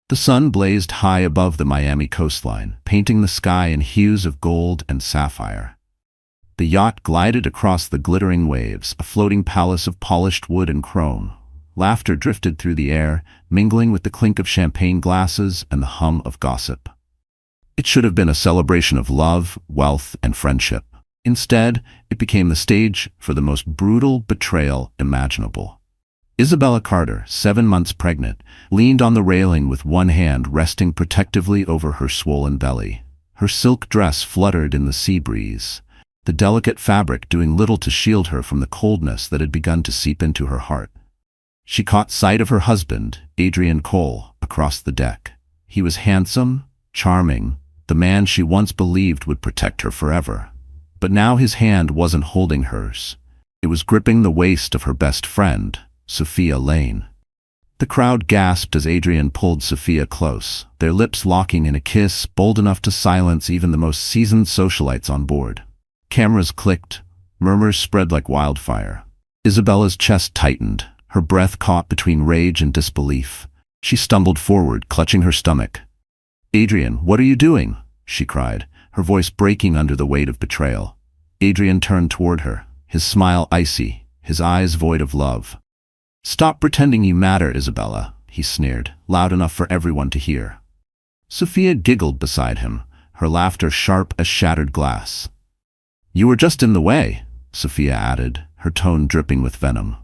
The sun blazed high above the Miami coastline, painting the sky in hues of gold and sapphire. The yacht glided across the glittering waves, a floating palace of polished wood and chrome. Laughter drifted through the air, mingling with the clink of champagne glasses and the hum of gossip. It should have been a celebration of love, wealth, and friendship. Instead, it became the stage for the most brutal betrayal imaginable. Isabella Carter, 7 months pregnant, leaned on the railing with one hand resting protectively over her swollen belly. Her silk dress fluttered in the sea breeze, the delicate fabric doing little to shield her from the coldness that had begun to seep into her heart. She caught sight of her husband, Adrian Cole, across the deck. He was handsome, charming, the man she once believed would protect her forever. But now his hand wasn't holding hers. It was gripping the waist of her best friend, Sophia Lane. The crowd gasped as Adrian pulled Sophia close, their lips locking in a kiss bold enough to silence even the most seasoned socialites on board. Cameras clicked, murmurs spread like wildfire. Isabella's chest tightened, her breath caught between rage and disbelief. She stumbled forward, clutching her stomach. "Adrian, what are you doing?" she cried, her voice breaking under the weight of betrayal. Adrian turned toward her, his smile icy, his eyes void of love. "Stop pretending you matter, Isabella," he sneered, loud enough for everyone to hear. Sophia giggled beside him, her laughter sharp as shattered glass. "You were just in the way," Sophia added, her tone dripping with venom.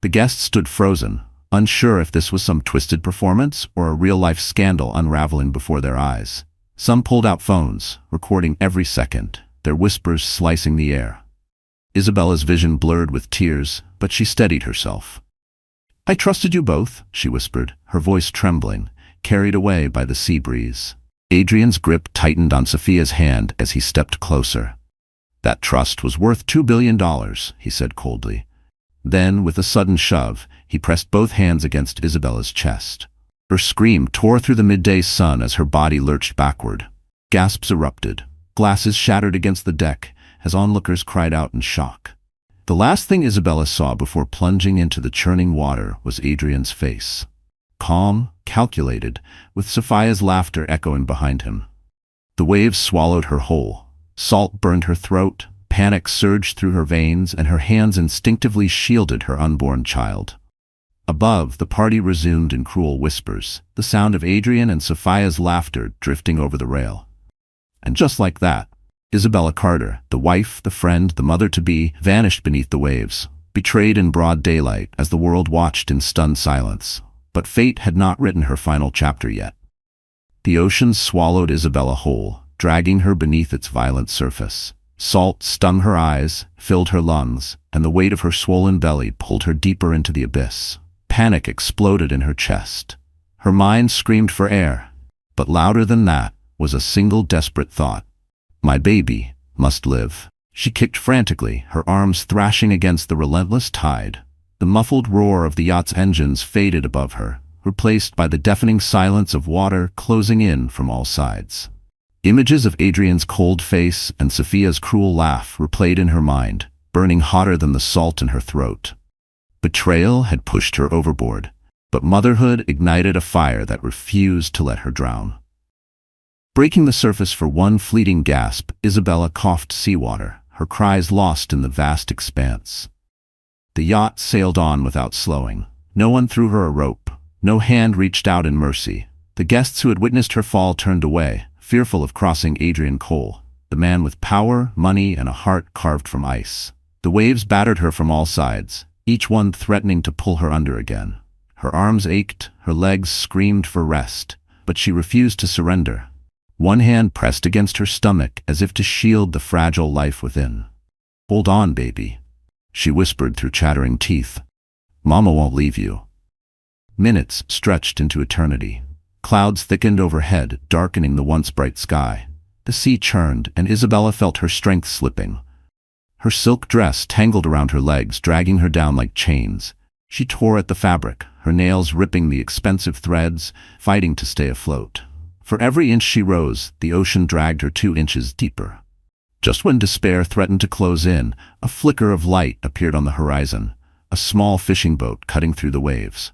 The guests stood frozen, unsure if this was some twisted performance or a real-life scandal unraveling before their eyes. Some pulled out phones, recording every second, their whispers slicing the air. Isabella's vision blurred with tears, but she steadied herself. "I trusted you both," she whispered, her voice trembling, carried away by the sea breeze. Adrian's grip tightened on Sophia's hand as he stepped closer. "That trust was worth $2 billion, he said coldly. Then, with a sudden shove, he pressed both hands against Isabella's chest. Her scream tore through the midday sun as her body lurched backward. Gasps erupted. Glasses shattered against the deck as onlookers cried out in shock. The last thing Isabella saw before plunging into the churning water was Adrian's face. Calm, calculated, with Sophia's laughter echoing behind him. The waves swallowed her whole. Salt burned her throat, panic surged through her veins, and her hands instinctively shielded her unborn child. Above, the party resumed in cruel whispers, the sound of Adrian and Sophia's laughter drifting over the rail. And just like that, Isabella Carter, the wife, the friend, the mother-to-be, vanished beneath the waves, betrayed in broad daylight as the world watched in stunned silence. But fate had not written her final chapter yet. The ocean swallowed Isabella whole, dragging her beneath its violent surface. Salt stung her eyes, filled her lungs, and the weight of her swollen belly pulled her deeper into the abyss. Panic exploded in her chest. Her mind screamed for air, but louder than that was a single desperate thought. My baby must live. She kicked frantically, her arms thrashing against the relentless tide. The muffled roar of the yacht's engines faded above her, replaced by the deafening silence of water closing in from all sides. Images of Adrian's cold face and Sophia's cruel laugh replayed in her mind, burning hotter than the salt in her throat. Betrayal had pushed her overboard, but motherhood ignited a fire that refused to let her drown. Breaking the surface for one fleeting gasp, Isabella coughed seawater, her cries lost in the vast expanse. The yacht sailed on without slowing. No one threw her a rope. No hand reached out in mercy. The guests who had witnessed her fall turned away, fearful of crossing Adrian Cole, the man with power, money, and a heart carved from ice. The waves battered her from all sides, each one threatening to pull her under again. Her arms ached, her legs screamed for rest, but she refused to surrender. One hand pressed against her stomach as if to shield the fragile life within. "Hold on, baby," she whispered through chattering teeth. "Mama won't leave you." Minutes stretched into eternity. Clouds thickened overhead, darkening the once bright sky. The sea churned, and Isabella felt her strength slipping. Her silk dress tangled around her legs, dragging her down like chains. She tore at the fabric, her nails ripping the expensive threads, fighting to stay afloat. For every inch she rose, the ocean dragged her 2 inches deeper. Just when despair threatened to close in, a flicker of light appeared on the horizon, a small fishing boat cutting through the waves.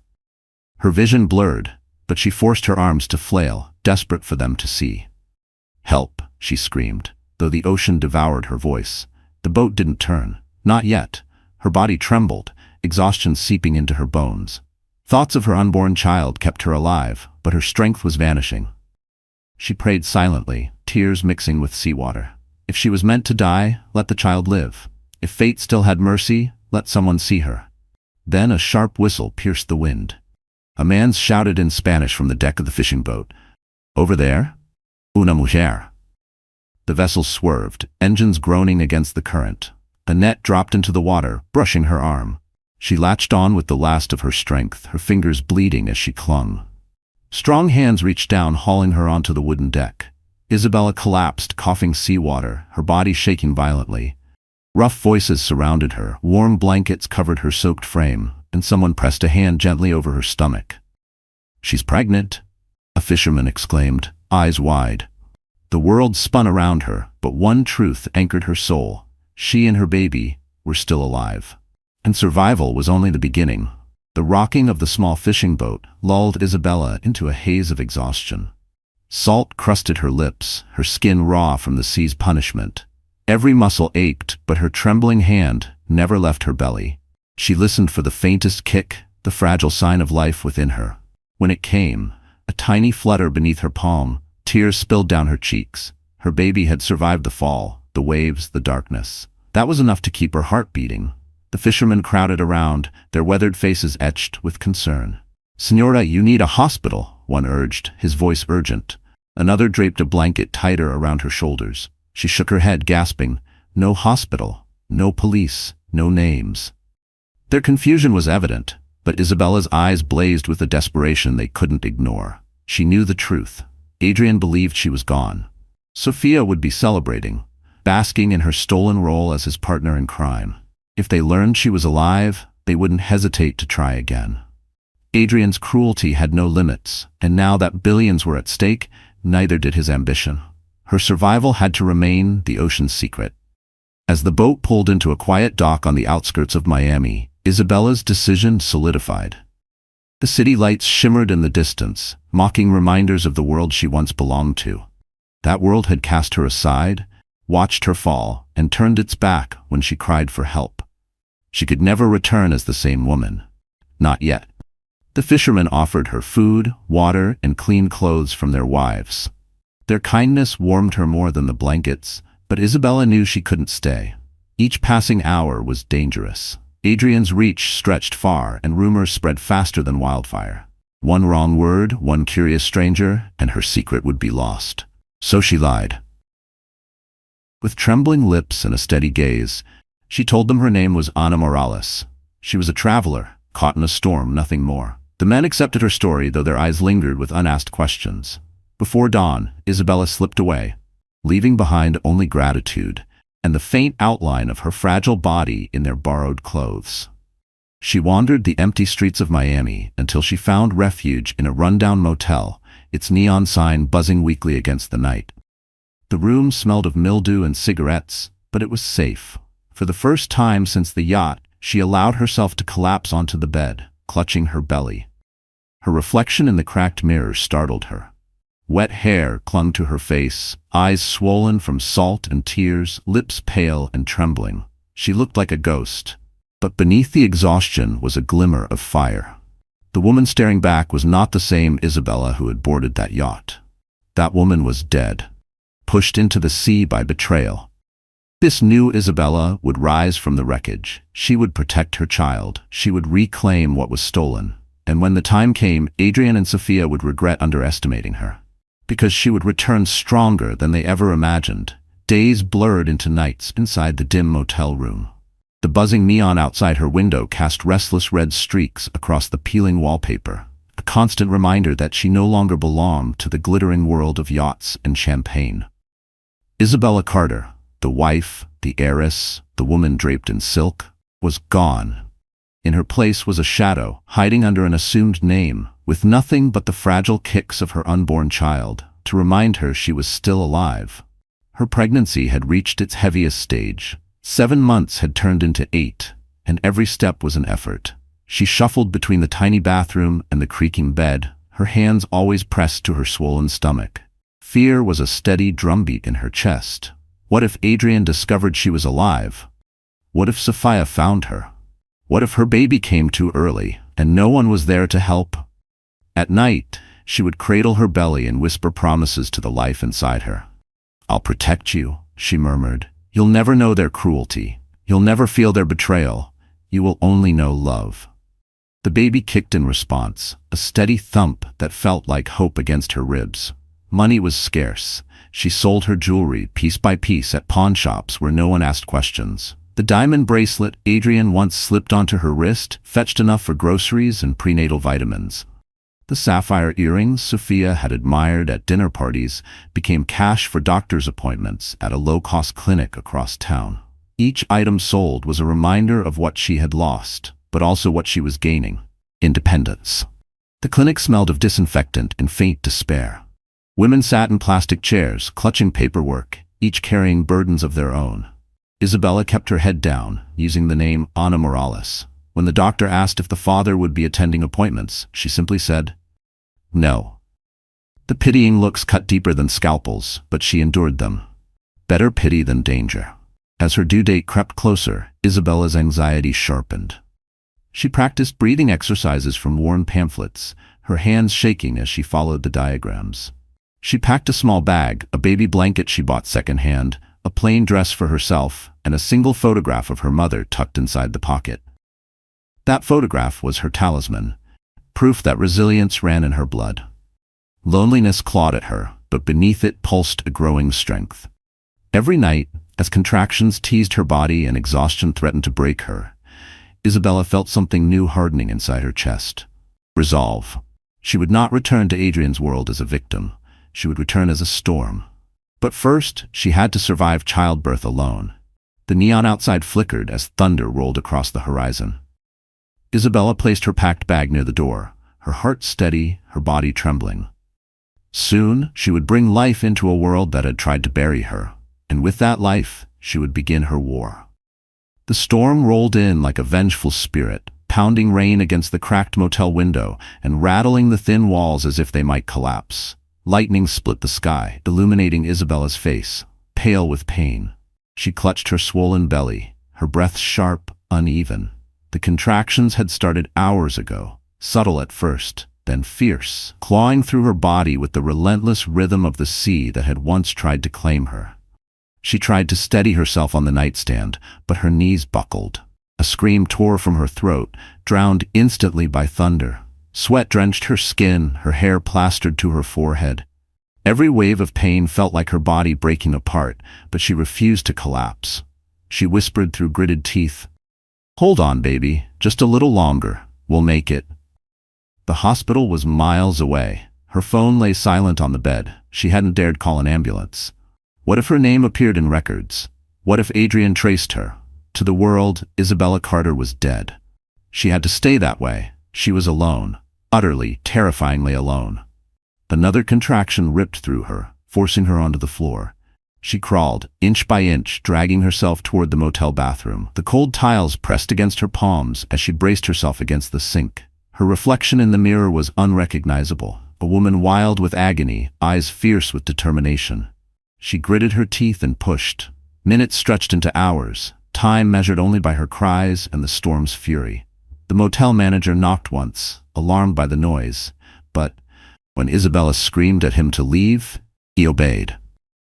Her vision blurred, but she forced her arms to flail, desperate for them to see. "Help," she screamed, though the ocean devoured her voice. The boat didn't turn. Not yet. Her body trembled, exhaustion seeping into her bones. Thoughts of her unborn child kept her alive, but her strength was vanishing. She prayed silently, tears mixing with seawater. If she was meant to die, let the child live. If fate still had mercy, let someone see her. Then a sharp whistle pierced the wind. A man shouted in Spanish from the deck of the fishing boat. "Over there? Una mujer." The vessel swerved, engines groaning against the current. A net dropped into the water, brushing her arm. She latched on with the last of her strength, her fingers bleeding as she clung. Strong hands reached down, hauling her onto the wooden deck. Isabella collapsed, coughing seawater, her body shaking violently. Rough voices surrounded her, warm blankets covered her soaked frame, and someone pressed a hand gently over her stomach. "She's pregnant," a fisherman exclaimed, eyes wide. The world spun around her, but one truth anchored her soul. She and her baby were still alive. And survival was only the beginning. The rocking of the small fishing boat lulled Isabella into a haze of exhaustion. Salt crusted her lips, her skin raw from the sea's punishment. Every muscle ached, but her trembling hand never left her belly. She listened for the faintest kick, the fragile sign of life within her. When it came, a tiny flutter beneath her palm, tears spilled down her cheeks. Her baby had survived the fall, the waves, the darkness. That was enough to keep her heart beating. The fishermen crowded around, their weathered faces etched with concern. "Señora, you need a hospital," one urged, his voice urgent. Another draped a blanket tighter around her shoulders. She shook her head, gasping, "No hospital, no police, no names." Their confusion was evident, but Isabella's eyes blazed with a desperation they couldn't ignore. She knew the truth. Adrian believed she was gone. Sophia would be celebrating, basking in her stolen role as his partner in crime. If they learned she was alive, they wouldn't hesitate to try again. Adrian's cruelty had no limits, and now that billions were at stake, neither did his ambition. Her survival had to remain the ocean's secret. As the boat pulled into a quiet dock on the outskirts of Miami, Isabella's decision solidified. The city lights shimmered in the distance, mocking reminders of the world she once belonged to. That world had cast her aside, watched her fall, and turned its back when she cried for help. She could never return as the same woman. Not yet. The fishermen offered her food, water, and clean clothes from their wives. Their kindness warmed her more than the blankets, but Isabella knew she couldn't stay. Each passing hour was dangerous. Adrian's reach stretched far, and rumors spread faster than wildfire. One wrong word, one curious stranger, and her secret would be lost. So she lied. With trembling lips and a steady gaze, she told them her name was Ana Morales. She was a traveler, caught in a storm, nothing more. The men accepted her story, though their eyes lingered with unasked questions. Before dawn, Isabella slipped away, leaving behind only gratitude and the faint outline of her fragile body in their borrowed clothes. She wandered the empty streets of Miami until she found refuge in a rundown motel, its neon sign buzzing weakly against the night. The room smelled of mildew and cigarettes, but it was safe. For the first time since the yacht, she allowed herself to collapse onto the bed, clutching her belly. Her reflection in the cracked mirror startled her. Wet hair clung to her face, eyes swollen from salt and tears, lips pale and trembling. She looked like a ghost. But beneath the exhaustion was a glimmer of fire. The woman staring back was not the same Isabella who had boarded that yacht. That woman was dead, pushed into the sea by betrayal. This new Isabella would rise from the wreckage. She would protect her child. She would reclaim what was stolen. And when the time came, Adrian and Sophia would regret underestimating her. Because she would return stronger than they ever imagined. Days blurred into nights inside the dim motel room. The buzzing neon outside her window cast restless red streaks across the peeling wallpaper, a constant reminder that she no longer belonged to the glittering world of yachts and champagne. Isabella Carter, the wife, the heiress, the woman draped in silk, was gone. In her place was a shadow, hiding under an assumed name, with nothing but the fragile kicks of her unborn child to remind her she was still alive. Her pregnancy had reached its heaviest stage. 7 months had turned into 8, and every step was an effort. She shuffled between the tiny bathroom and the creaking bed, her hands always pressed to her swollen stomach. Fear was a steady drumbeat in her chest. What if Adrian discovered she was alive? What if Sophia found her? What if her baby came too early, and no one was there to help? At night, she would cradle her belly and whisper promises to the life inside her. "I'll protect you," she murmured. "You'll never know their cruelty. You'll never feel their betrayal. You will only know love." The baby kicked in response, a steady thump that felt like hope against her ribs. Money was scarce. She sold her jewelry piece by piece at pawn shops where no one asked questions. The diamond bracelet Adrian once slipped onto her wrist fetched enough for groceries and prenatal vitamins. The sapphire earrings Sophia had admired at dinner parties became cash for doctor's appointments at a low-cost clinic across town. Each item sold was a reminder of what she had lost, but also what she was gaining: independence. The clinic smelled of disinfectant and faint despair. Women sat in plastic chairs, clutching paperwork, each carrying burdens of their own. Isabella kept her head down, using the name Ana Morales. When the doctor asked if the father would be attending appointments, she simply said, "No." The pitying looks cut deeper than scalpels, but she endured them. Better pity than danger. As her due date crept closer, Isabella's anxiety sharpened. She practiced breathing exercises from worn pamphlets, her hands shaking as she followed the diagrams. She packed a small bag, a baby blanket she bought secondhand, a plain dress for herself, and a single photograph of her mother tucked inside the pocket. That photograph was her talisman, proof that resilience ran in her blood. Loneliness clawed at her, but beneath it pulsed a growing strength. Every night, as contractions teased her body and exhaustion threatened to break her, Isabella felt something new hardening inside her chest. Resolve. She would not return to Adrian's world as a victim. She would return as a storm. But first, she had to survive childbirth alone. The neon outside flickered as thunder rolled across the horizon. Isabella placed her packed bag near the door, her heart steady, her body trembling. Soon, she would bring life into a world that had tried to bury her, and with that life, she would begin her war. The storm rolled in like a vengeful spirit, pounding rain against the cracked motel window and rattling the thin walls as if they might collapse. Lightning split the sky, illuminating Isabella's face, pale with pain. She clutched her swollen belly, her breath sharp, uneven. The contractions had started hours ago, subtle at first, then fierce, clawing through her body with the relentless rhythm of the sea that had once tried to claim her. She tried to steady herself on the nightstand, but her knees buckled. A scream tore from her throat, drowned instantly by thunder. Sweat drenched her skin, her hair plastered to her forehead. Every wave of pain felt like her body breaking apart, but she refused to collapse. She whispered through gritted teeth, "Hold on, baby, just a little longer. We'll make it." The hospital was miles away. Her phone lay silent on the bed. She hadn't dared call an ambulance. What if her name appeared in records? What if Adrian traced her? To the world, Isabella Carter was dead. She had to stay that way. She was alone, utterly, terrifyingly alone. Another contraction ripped through her, forcing her onto the floor. She crawled, inch by inch, dragging herself toward the motel bathroom. The cold tiles pressed against her palms as she braced herself against the sink. Her reflection in the mirror was unrecognizable, a woman wild with agony, eyes fierce with determination. She gritted her teeth and pushed. Minutes stretched into hours, time measured only by her cries and the storm's fury. The motel manager knocked once, alarmed by the noise, but when Isabella screamed at him to leave, he obeyed.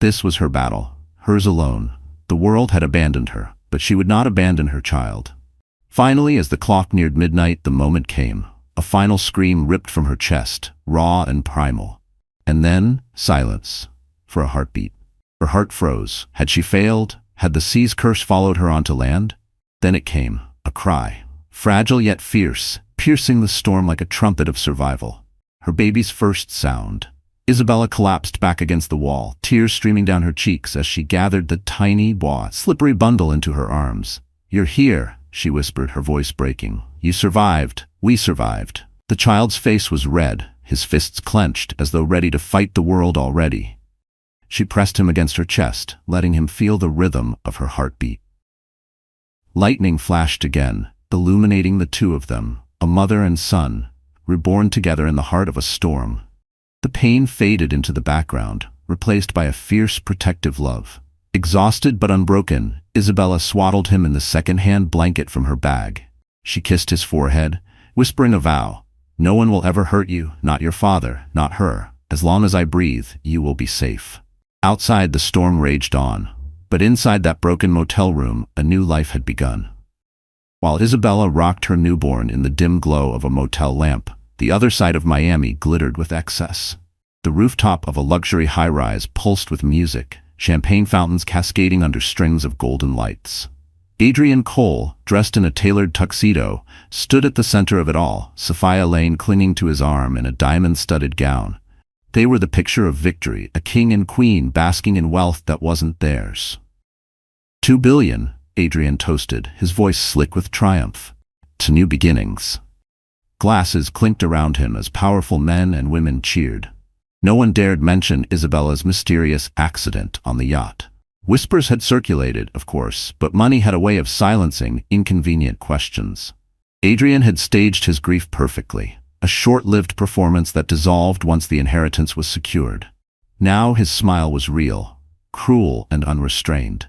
This was her battle, hers alone. The world had abandoned her, but she would not abandon her child. Finally, as the clock neared midnight, the moment came. A final scream ripped from her chest, raw and primal. And then, silence, for a heartbeat. Her heart froze. Had she failed? Had the sea's curse followed her onto land? Then it came, a cry. Fragile yet fierce, piercing the storm like a trumpet of survival. Her baby's first sound. Isabella collapsed back against the wall, tears streaming down her cheeks as she gathered the tiny, slippery bundle into her arms. "You're here," she whispered, her voice breaking. "You survived. We survived." The child's face was red, his fists clenched as though ready to fight the world already. She pressed him against her chest, letting him feel the rhythm of her heartbeat. Lightning flashed again, illuminating the two of them, a mother and son, reborn together in the heart of a storm. The pain faded into the background, replaced by a fierce protective love. Exhausted but unbroken, Isabella swaddled him in the second-hand blanket from her bag. She kissed his forehead, whispering a vow. "No one will ever hurt you, not your father, not her. As long as I breathe, you will be safe." Outside, the storm raged on, but inside that broken motel room, a new life had begun. While Isabella rocked her newborn in the dim glow of a motel lamp, the other side of Miami glittered with excess. The rooftop of a luxury high-rise pulsed with music, champagne fountains cascading under strings of golden lights. Adrian Cole, dressed in a tailored tuxedo, stood at the center of it all, Sophia Lane clinging to his arm in a diamond-studded gown. They were the picture of victory, a king and queen basking in wealth that wasn't theirs. "2 billion, Adrian toasted, his voice slick with triumph. "To new beginnings." Glasses clinked around him as powerful men and women cheered. No one dared mention Isabella's mysterious accident on the yacht. Whispers had circulated, of course, but money had a way of silencing inconvenient questions. Adrian had staged his grief perfectly, a short-lived performance that dissolved once the inheritance was secured. Now his smile was real, cruel and unrestrained.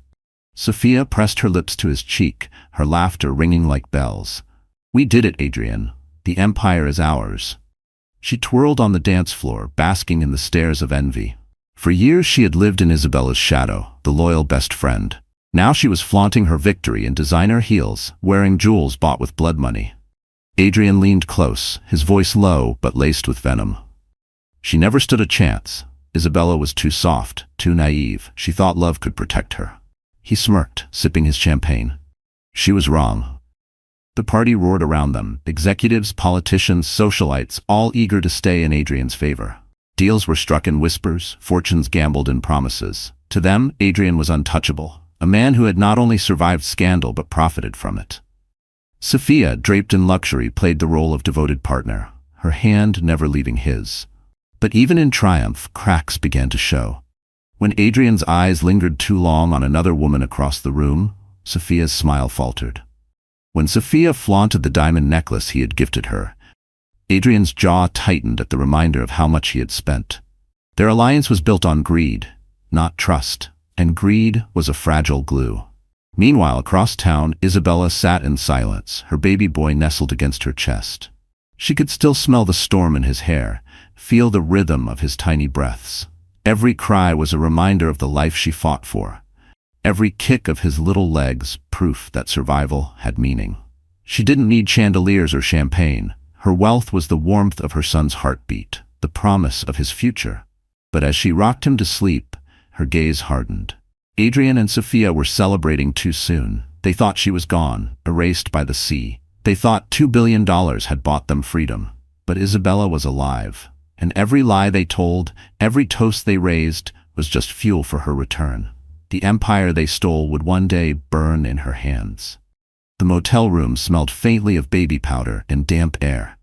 Sophia pressed her lips to his cheek, her laughter ringing like bells. "We did it, Adrian. The empire is ours." She twirled on the dance floor, basking in the stares of envy. For years she had lived in Isabella's shadow, the loyal best friend. Now she was flaunting her victory in designer heels, wearing jewels bought with blood money. Adrian leaned close, his voice low but laced with venom. She never stood a chance. Isabella was too soft, too naive. She thought love could protect her. He smirked, sipping his champagne. She was wrong. The party roared around them, executives, politicians, socialites, all eager to stay in Adrian's favor. Deals were struck in whispers, fortunes gambled in promises. To them, Adrian was untouchable, a man who had not only survived scandal but profited from it. Sophia, draped in luxury, played the role of devoted partner, her hand never leaving his. But even in triumph, cracks began to show. When Adrian's eyes lingered too long on another woman across the room, Sophia's smile faltered. When Sophia flaunted the diamond necklace he had gifted her, Adrian's jaw tightened at the reminder of how much he had spent. Their alliance was built on greed, not trust, and greed was a fragile glue. Meanwhile, across town, Isabella sat in silence, her baby boy nestled against her chest. She could still smell the storm in his hair, feel the rhythm of his tiny breaths. Every cry was a reminder of the life she fought for. Every kick of his little legs, proof that survival had meaning. She didn't need chandeliers or champagne. Her wealth was the warmth of her son's heartbeat, the promise of his future. But as she rocked him to sleep, her gaze hardened. Adrian and Sophia were celebrating too soon. They thought she was gone, erased by the sea. They thought $2 billion had bought them freedom. But Isabella was alive, and every lie they told, every toast they raised, was just fuel for her return. The empire they stole would one day burn in her hands. The motel room smelled faintly of baby powder and damp air.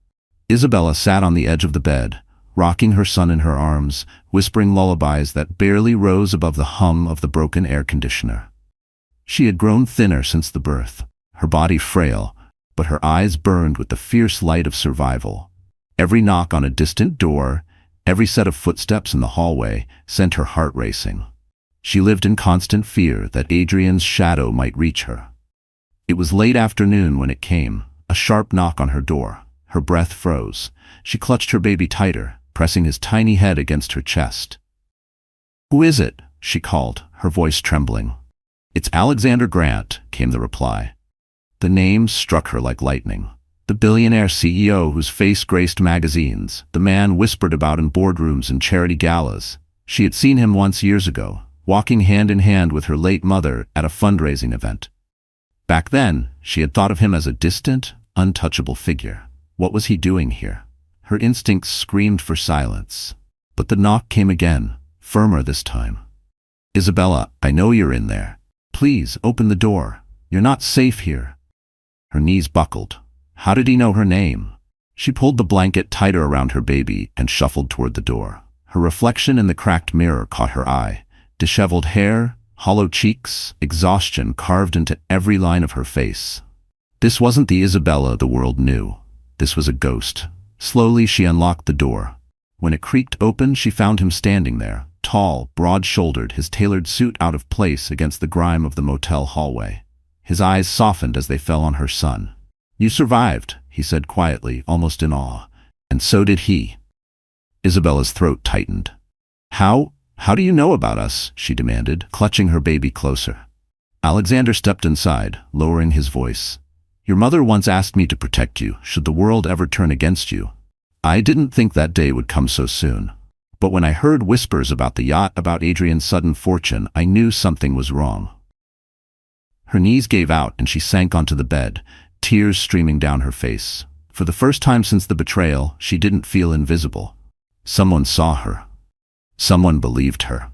Isabella sat on the edge of the bed, rocking her son in her arms, whispering lullabies that barely rose above the hum of the broken air conditioner. She had grown thinner since the birth, her body frail, but her eyes burned with the fierce light of survival. Every knock on a distant door, every set of footsteps in the hallway, sent her heart racing. She lived in constant fear that Adrian's shadow might reach her. It was late afternoon when it came, a sharp knock on her door. Her breath froze. She clutched her baby tighter, pressing his tiny head against her chest. "Who is it?" she called, her voice trembling. "It's Alexander Grant," came the reply. The name struck her like lightning. The billionaire CEO whose face graced magazines, the man whispered about in boardrooms and charity galas. She had seen him once years ago, walking hand in hand with her late mother at a fundraising event. Back then, she had thought of him as a distant, untouchable figure. What was he doing here? Her instincts screamed for silence. But the knock came again, firmer this time. "Isabella, I know you're in there. Please, open the door. You're not safe here." Her knees buckled. How did he know her name? She pulled the blanket tighter around her baby and shuffled toward the door. Her reflection in the cracked mirror caught her eye. Disheveled hair, hollow cheeks, exhaustion carved into every line of her face. This wasn't the Isabella the world knew. This was a ghost, Slowly she unlocked the door. When it creaked open, she found him standing there, tall, broad-shouldered, his tailored suit out of place against the grime of the motel hallway. His eyes softened as they fell on her son. "You survived," he said quietly, almost in awe. "And so did he." Isabella's throat tightened. How do you know about us?" she demanded, clutching her baby closer. Alexander stepped inside, lowering his voice. "Your mother once asked me to protect you, should the world ever turn against you. I didn't think that day would come so soon. But when I heard whispers about the yacht, about Adrian's sudden fortune, I knew something was wrong." Her knees gave out and she sank onto the bed, tears streaming down her face. For the first time since the betrayal, she didn't feel invisible. Someone saw her. Someone believed her.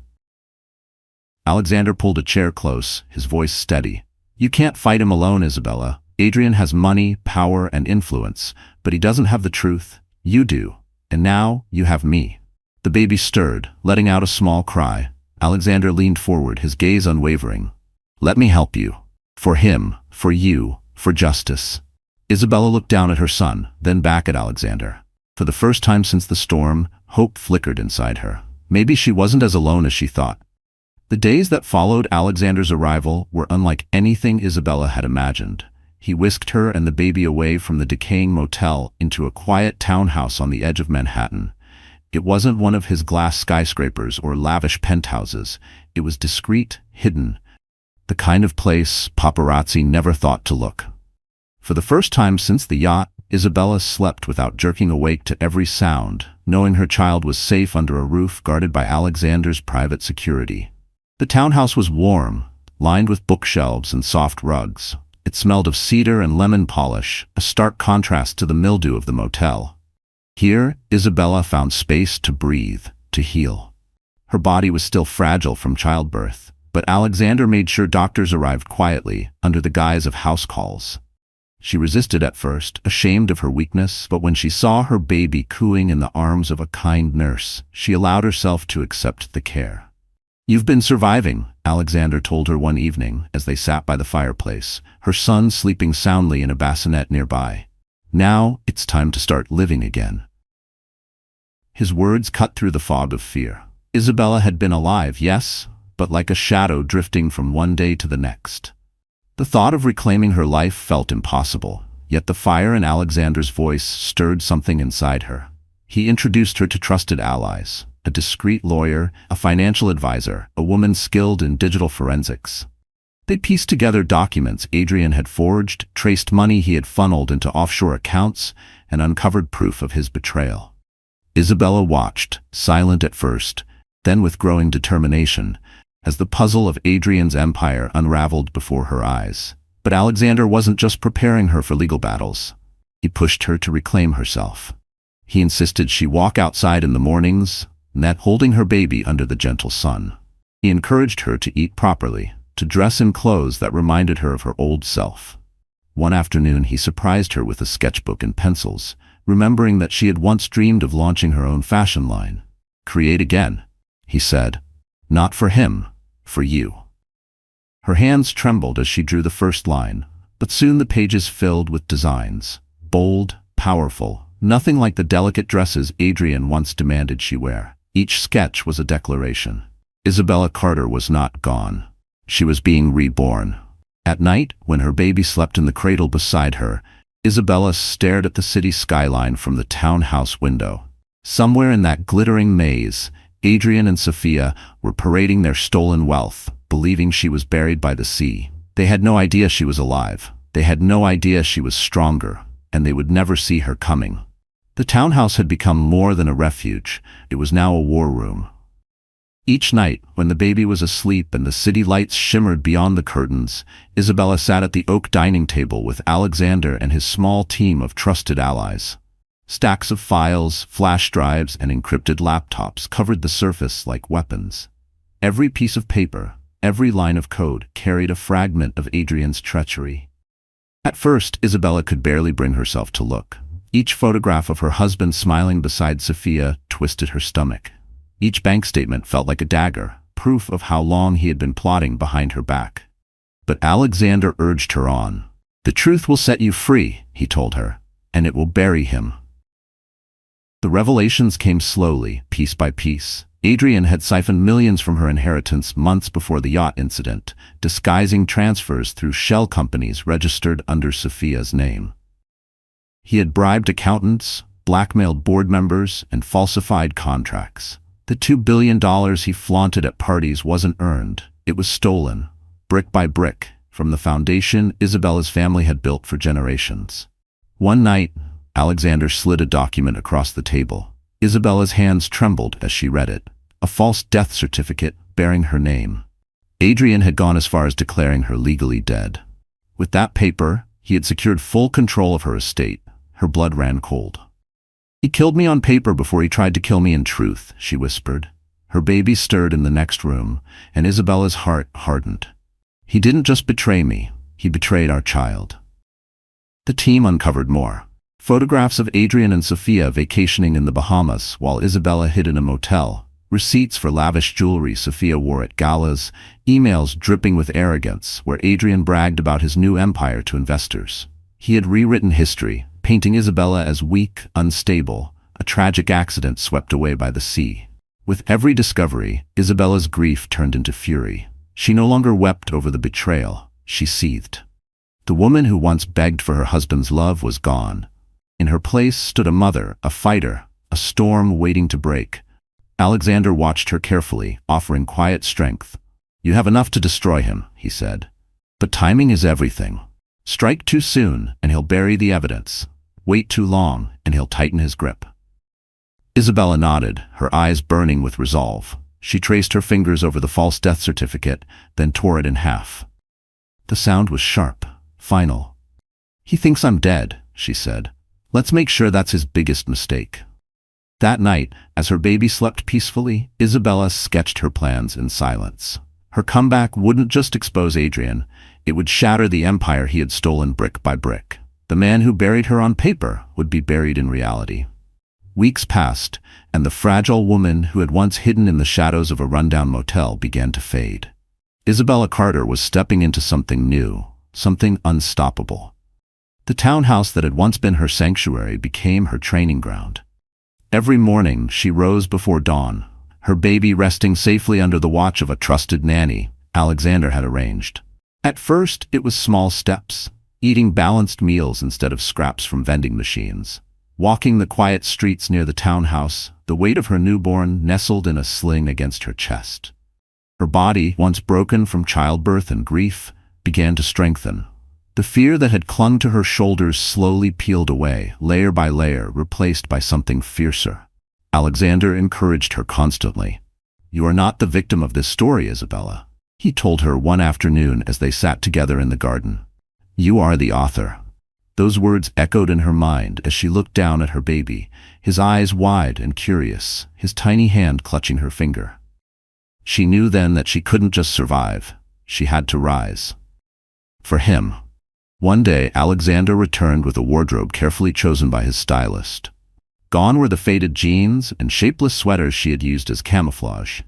Alexander pulled a chair close, his voice steady. "You can't fight him alone, Isabella. Adrian has money, power, and influence, but he doesn't have the truth. You do. And now, you have me." The baby stirred, letting out a small cry. Alexander leaned forward, his gaze unwavering. "Let me help you. For him, for you, for justice." Isabella looked down at her son, then back at Alexander. For the first time since the storm, hope flickered inside her. Maybe she wasn't as alone as she thought. The days that followed Alexander's arrival were unlike anything Isabella had imagined. He whisked her and the baby away from the decaying motel into a quiet townhouse on the edge of Manhattan. It wasn't one of his glass skyscrapers or lavish penthouses. It was discreet, hidden, the kind of place paparazzi never thought to look. For the first time since the yacht, Isabella slept without jerking awake to every sound, knowing her child was safe under a roof guarded by Alexander's private security. The townhouse was warm, lined with bookshelves and soft rugs. It smelled of cedar and lemon polish, a stark contrast to the mildew of the motel. Here, Isabella found space to breathe, to heal. Her body was still fragile from childbirth, but Alexander made sure doctors arrived quietly, under the guise of house calls. She resisted at first, ashamed of her weakness, but when she saw her baby cooing in the arms of a kind nurse, she allowed herself to accept the care. "You've been surviving," Alexander told her one evening as they sat by the fireplace, her son sleeping soundly in a bassinet nearby. "Now, it's time to start living again." His words cut through the fog of fear. Isabella had been alive, yes, but like a shadow drifting from one day to the next. The thought of reclaiming her life felt impossible, yet the fire in Alexander's voice stirred something inside her. He introduced her to trusted allies, a discreet lawyer, a financial advisor, a woman skilled in digital forensics. They pieced together documents Adrian had forged, traced money he had funneled into offshore accounts, and uncovered proof of his betrayal. Isabella watched, silent at first, then with growing determination, as the puzzle of Adrian's empire unraveled before her eyes. But Alexander wasn't just preparing her for legal battles. He pushed her to reclaim herself. He insisted she walk outside in the mornings, holding her baby under the gentle sun. He encouraged her to eat properly, to dress in clothes that reminded her of her old self. One afternoon he surprised her with a sketchbook and pencils, remembering that she had once dreamed of launching her own fashion line. "Create again," he said. "Not for him, for you." Her hands trembled as she drew the first line, but soon the pages filled with designs. Bold, powerful, nothing like the delicate dresses Adrian once demanded she wear. Each sketch was a declaration. Isabella Carter was not gone. She was being reborn. At night, when her baby slept in the cradle beside her, Isabella stared at the city skyline from the townhouse window. Somewhere in that glittering maze, Adrian and Sophia were parading their stolen wealth, believing she was buried by the sea. They had no idea she was alive. They had no idea she was stronger, and they would never see her coming. The townhouse had become more than a refuge. It was now a war room. Each night, when the baby was asleep and the city lights shimmered beyond the curtains, Isabella sat at the oak dining table with Alexander and his small team of trusted allies. Stacks of files, flash drives, and encrypted laptops covered the surface like weapons. Every piece of paper, every line of code carried a fragment of Adrian's treachery. At first, Isabella could barely bring herself to look. Each photograph of her husband smiling beside Sophia twisted her stomach. Each bank statement felt like a dagger, proof of how long he had been plotting behind her back. But Alexander urged her on. "The truth will set you free," he told her, "and it will bury him." The revelations came slowly, piece by piece. Adrian had siphoned millions from her inheritance months before the yacht incident, disguising transfers through shell companies registered under Sophia's name. He had bribed accountants, blackmailed board members, and falsified contracts. The $2 billion he flaunted at parties wasn't earned, it was stolen, brick by brick, from the foundation Isabella's family had built for generations. One night, Alexander slid a document across the table. Isabella's hands trembled as she read it. A false death certificate bearing her name. Adrian had gone as far as declaring her legally dead. With that paper, he had secured full control of her estate. Her blood ran cold. "He killed me on paper before he tried to kill me in truth," she whispered. Her baby stirred in the next room, and Isabella's heart hardened. "He didn't just betray me, he betrayed our child." The team uncovered more. Photographs of Adrian and Sophia vacationing in the Bahamas while Isabella hid in a motel, receipts for lavish jewelry Sophia wore at galas, emails dripping with arrogance where Adrian bragged about his new empire to investors. He had rewritten history, painting Isabella as weak, unstable, a tragic accident swept away by the sea. With every discovery, Isabella's grief turned into fury. She no longer wept over the betrayal, she seethed. The woman who once begged for her husband's love was gone. In her place stood a mother, a fighter, a storm waiting to break. Alexander watched her carefully, offering quiet strength. "You have enough to destroy him," he said. "But timing is everything. Strike too soon, and he'll bury the evidence. Wait too long, and he'll tighten his grip." Isabella nodded, her eyes burning with resolve. She traced her fingers over the false death certificate, then tore it in half. The sound was sharp, final. "He thinks I'm dead," she said. "Let's make sure that's his biggest mistake." That night, as her baby slept peacefully, Isabella sketched her plans in silence. Her comeback wouldn't just expose Adrian, it would shatter the empire he had stolen brick by brick. The man who buried her on paper would be buried in reality. Weeks passed, and the fragile woman who had once hidden in the shadows of a rundown motel began to fade. Isabella Carter was stepping into something new, something unstoppable. The townhouse that had once been her sanctuary became her training ground. Every morning she rose before dawn, her baby resting safely under the watch of a trusted nanny Alexander had arranged. At first it was small steps, eating balanced meals instead of scraps from vending machines. Walking the quiet streets near the townhouse, the weight of her newborn nestled in a sling against her chest. Her body, once broken from childbirth and grief, began to strengthen. The fear that had clung to her shoulders slowly peeled away, layer by layer, replaced by something fiercer. Alexander encouraged her constantly. "You are not the victim of this story, Isabella," he told her one afternoon as they sat together in the garden. "You are the author." Those words echoed in her mind as she looked down at her baby, his eyes wide and curious, his tiny hand clutching her finger. She knew then that she couldn't just survive, she had to rise. For him. One day, Alexander returned with a wardrobe carefully chosen by his stylist. Gone were the faded jeans and shapeless sweaters she had used as camouflage.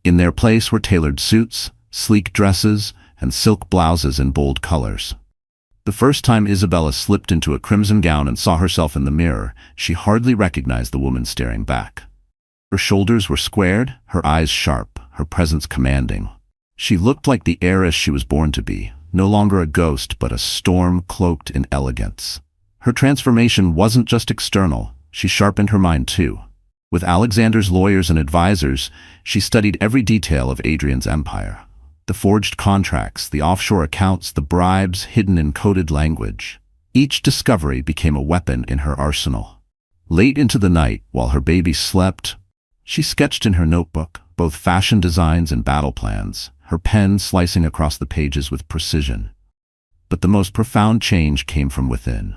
In their place were tailored suits, sleek dresses, and silk blouses in bold colors. The first time Isabella slipped into a crimson gown and saw herself in the mirror, she hardly recognized the woman staring back. Her shoulders were squared, her eyes sharp, her presence commanding. She looked like the heiress she was born to be, no longer a ghost but a storm cloaked in elegance. Her transformation wasn't just external, she sharpened her mind too. With Alexander's lawyers and advisors, she studied every detail of Adrian's empire. The forged contracts, the offshore accounts, the bribes hidden in coded language. Each discovery became a weapon in her arsenal. Late into the night, while her baby slept, she sketched in her notebook both fashion designs and battle plans, her pen slicing across the pages with precision. But the most profound change came from within.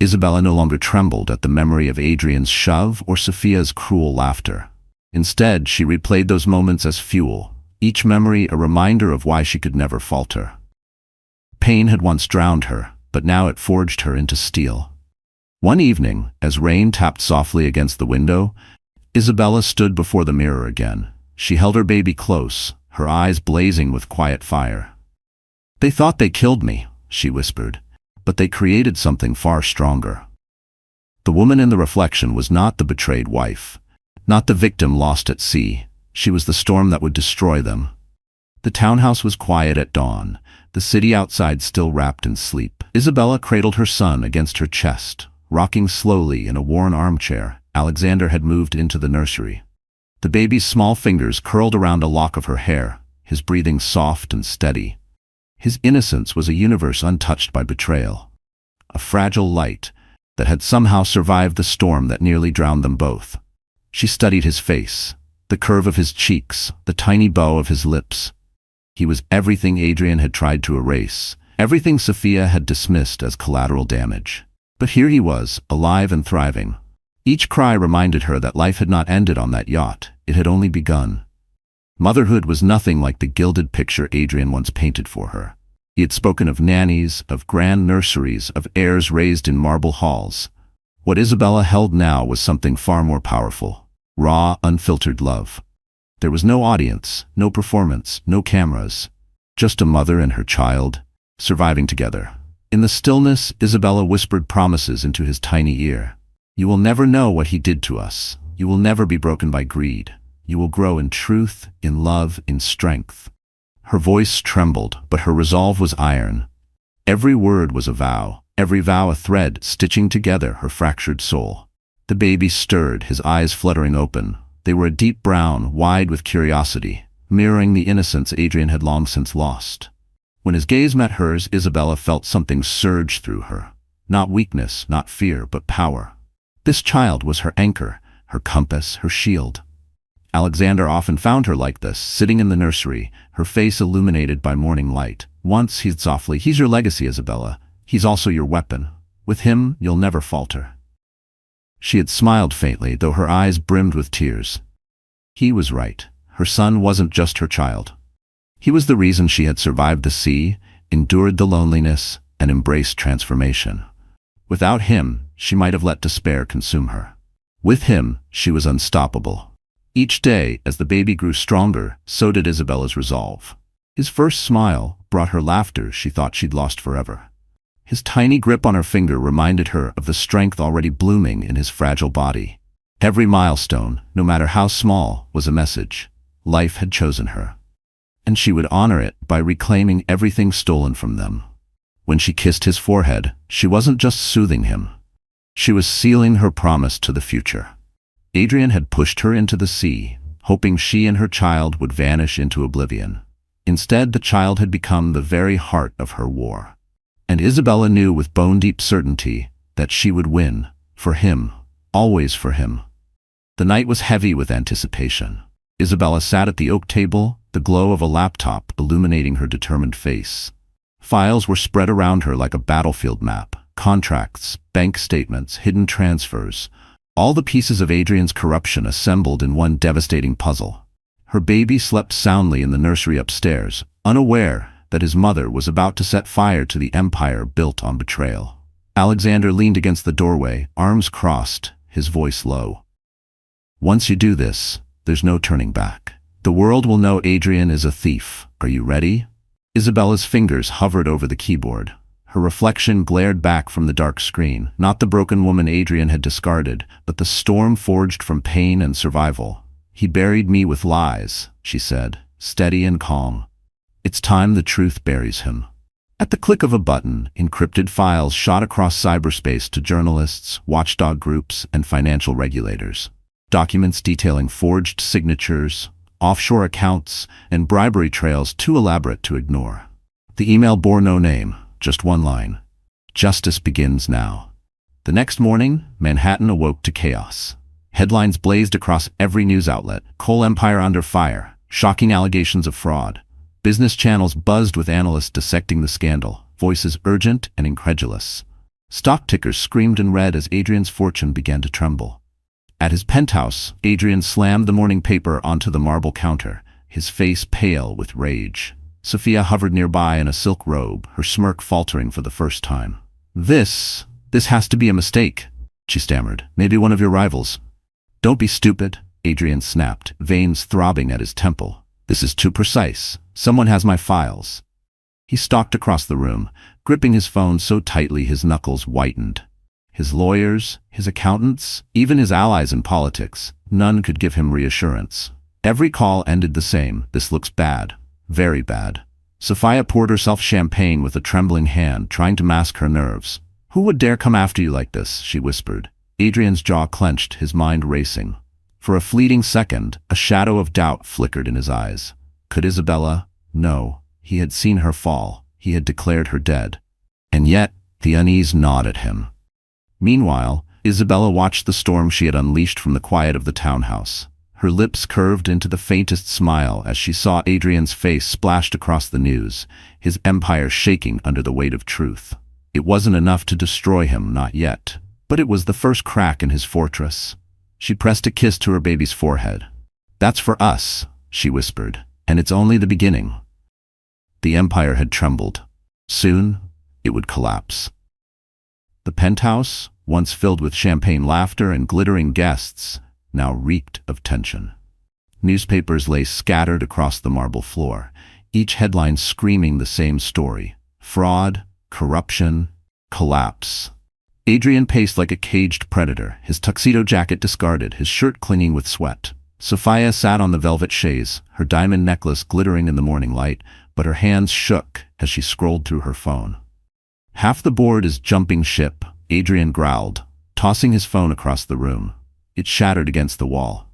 Isabella no longer trembled at the memory of Adrian's shove or Sophia's cruel laughter. Instead, she replayed those moments as fuel, each memory a reminder of why she could never falter. Pain had once drowned her, but now it forged her into steel. One evening, as rain tapped softly against the window, Isabella stood before the mirror again. She held her baby close, her eyes blazing with quiet fire. "They thought they killed me," she whispered, "but they created something far stronger." The woman in the reflection was not the betrayed wife, not the victim lost at sea. She was the storm that would destroy them. The townhouse was quiet at dawn, the city outside still wrapped in sleep. Isabella cradled her son against her chest, rocking slowly in a worn armchair. Alexander had moved into the nursery. The baby's small fingers curled around a lock of her hair, his breathing soft and steady. His innocence was a universe untouched by betrayal, a fragile light that had somehow survived the storm that nearly drowned them both. She studied his face, the curve of his cheeks, the tiny bow of his lips. He was everything Adrian had tried to erase, everything Sophia had dismissed as collateral damage. But here he was, alive and thriving. Each cry reminded her that life had not ended on that yacht, it had only begun. Motherhood was nothing like the gilded picture Adrian once painted for her. He had spoken of nannies, of grand nurseries, of heirs raised in marble halls. What Isabella held now was something far more powerful: raw, unfiltered love. There was no audience, no performance, no cameras. Just a mother and her child, surviving together. In the stillness, Isabella whispered promises into his tiny ear. "You will never know what he did to us. You will never be broken by greed. You will grow in truth, in love, in strength." Her voice trembled, but her resolve was iron. Every word was a vow, every vow a thread stitching together her fractured soul. The baby stirred, his eyes fluttering open. They were a deep brown, wide with curiosity, mirroring the innocence Adrian had long since lost. When his gaze met hers, Isabella felt something surge through her. Not weakness, not fear, but power. This child was her anchor, her compass, her shield. Alexander often found her like this, sitting in the nursery, her face illuminated by morning light. Once he said softly, "He's your legacy, Isabella. He's also your weapon. With him, you'll never falter." She had smiled faintly, though her eyes brimmed with tears. He was right. Her son wasn't just her child. He was the reason she had survived the sea, endured the loneliness, and embraced transformation. Without him, she might have let despair consume her. With him, she was unstoppable. Each day, as the baby grew stronger, so did Isabella's resolve. His first smile brought her laughter she thought she'd lost forever. His tiny grip on her finger reminded her of the strength already blooming in his fragile body. Every milestone, no matter how small, was a message. Life had chosen her. And she would honor it by reclaiming everything stolen from them. When she kissed his forehead, she wasn't just soothing him. She was sealing her promise to the future. Adrian had pushed her into the sea, hoping she and her child would vanish into oblivion. Instead, the child had become the very heart of her war. And Isabella knew with bone-deep certainty that she would win, for him, always for him. The night was heavy with anticipation. Isabella sat at the oak table, the glow of a laptop illuminating her determined face. Files were spread around her like a battlefield map: contracts, bank statements, hidden transfers, all the pieces of Adrian's corruption assembled in one devastating puzzle. Her baby slept soundly in the nursery upstairs, unaware that his mother was about to set fire to the empire built on betrayal. Alexander leaned against the doorway, arms crossed, his voice low. "Once you do this, there's no turning back. The world will know Adrian is a thief. Are you ready?" Isabella's fingers hovered over the keyboard. Her reflection glared back from the dark screen, not the broken woman Adrian had discarded, but the storm forged from pain and survival. "He buried me with lies," she said, steady and calm. "It's time the truth buries him." At the click of a button, encrypted files shot across cyberspace to journalists, watchdog groups, and financial regulators. Documents detailing forged signatures, offshore accounts, and bribery trails too elaborate to ignore. The email bore no name, just one line: "Justice begins now." The next morning, Manhattan awoke to chaos. Headlines blazed across every news outlet: "Coal Empire under fire," "Shocking allegations of fraud." Business channels buzzed with analysts dissecting the scandal, voices urgent and incredulous. Stock tickers screamed in red as Adrian's fortune began to tremble. At his penthouse, Adrian slammed the morning paper onto the marble counter, his face pale with rage. Sophia hovered nearby in a silk robe, her smirk faltering for the first time. This has to be a mistake," she stammered. "Maybe one of your rivals." "Don't be stupid," Adrian snapped, veins throbbing at his temple. "This is too precise. Someone has my files." He stalked across the room, gripping his phone so tightly his knuckles whitened. His lawyers, his accountants, even his allies in politics, none could give him reassurance. Every call ended the same: "This looks bad. Very bad." Sophia poured herself champagne with a trembling hand, trying to mask her nerves. "Who would dare come after you like this?" she whispered. Adrian's jaw clenched, his mind racing. For a fleeting second, a shadow of doubt flickered in his eyes. Could Isabella? No. He had seen her fall. He had declared her dead. And yet, the unease gnawed at him. Meanwhile, Isabella watched the storm she had unleashed from the quiet of the townhouse. Her lips curved into the faintest smile as she saw Adrian's face splashed across the news, his empire shaking under the weight of truth. It wasn't enough to destroy him, not yet, but it was the first crack in his fortress. She pressed a kiss to her baby's forehead. "That's for us," she whispered, "and it's only the beginning." The empire had trembled. Soon, it would collapse. The penthouse, once filled with champagne laughter and glittering guests, now reeked of tension. Newspapers lay scattered across the marble floor, each headline screaming the same story: fraud, corruption, collapse. Adrian paced like a caged predator, his tuxedo jacket discarded, his shirt clinging with sweat. Sophia sat on the velvet chaise, her diamond necklace glittering in the morning light, but her hands shook as she scrolled through her phone. "Half the board is jumping ship," Adrian growled, tossing his phone across the room. It shattered against the wall.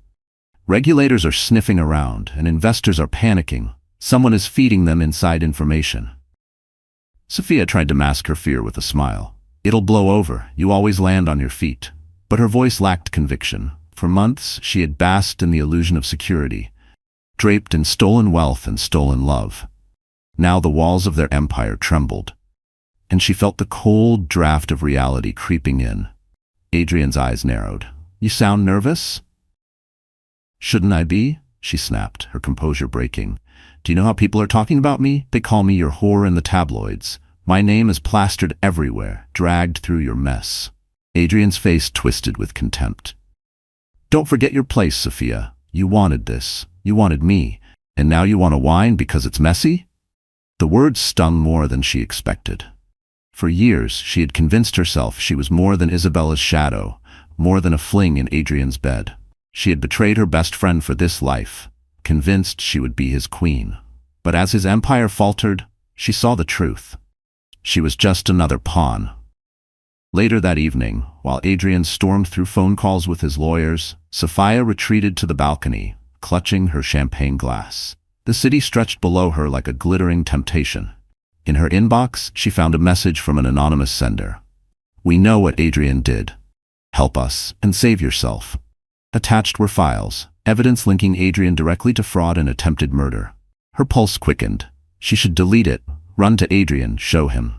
"Regulators are sniffing around, and investors are panicking. Someone is feeding them inside information." Sophia tried to mask her fear with a smile. "It'll blow over. You always land on your feet." But her voice lacked conviction. For months, she had basked in the illusion of security, draped in stolen wealth and stolen love. Now the walls of their empire trembled, and she felt the cold draft of reality creeping in. Adrian's eyes narrowed. "You sound nervous?" "Shouldn't I be?" she snapped, her composure breaking. "Do you know how people are talking about me? They call me your whore in the tabloids. My name is plastered everywhere, dragged through your mess." Adrian's face twisted with contempt. "Don't forget your place, Sophia. You wanted this. You wanted me. And now you want to whine because it's messy?" The words stung more than she expected. For years, she had convinced herself she was more than Isabella's shadow, more than a fling in Adrian's bed. She had betrayed her best friend for this life, convinced she would be his queen. But as his empire faltered, she saw the truth. She was just another pawn. Later that evening, while Adrian stormed through phone calls with his lawyers, Sophia retreated to the balcony, clutching her champagne glass. The city stretched below her like a glittering temptation. In her inbox, she found a message from an anonymous sender. "We know what Adrian did. Help us and save yourself." Attached were files, evidence linking Adrian directly to fraud and attempted murder. Her pulse quickened. She should delete it, run to Adrian, show him.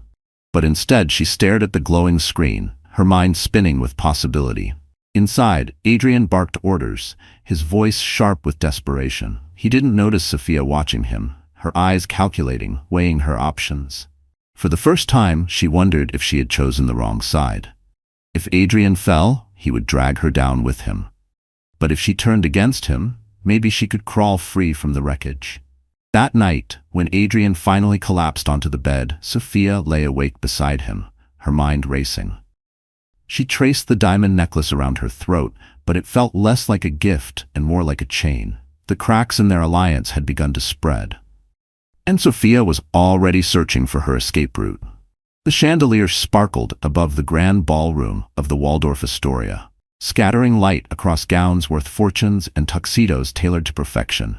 But instead she stared at the glowing screen, her mind spinning with possibility. Inside, Adrian barked orders, his voice sharp with desperation. He didn't notice Sophia watching him, her eyes calculating, weighing her options. For the first time, she wondered if she had chosen the wrong side. If Adrian fell, he would drag her down with him. But if she turned against him, maybe she could crawl free from the wreckage. That night, when Adrian finally collapsed onto the bed, Sophia lay awake beside him, her mind racing. She traced the diamond necklace around her throat, but it felt less like a gift and more like a chain. The cracks in their alliance had begun to spread. And Sophia was already searching for her escape route. The chandelier sparkled above the grand ballroom of the Waldorf Astoria, scattering light across gowns worth fortunes and tuxedos tailored to perfection.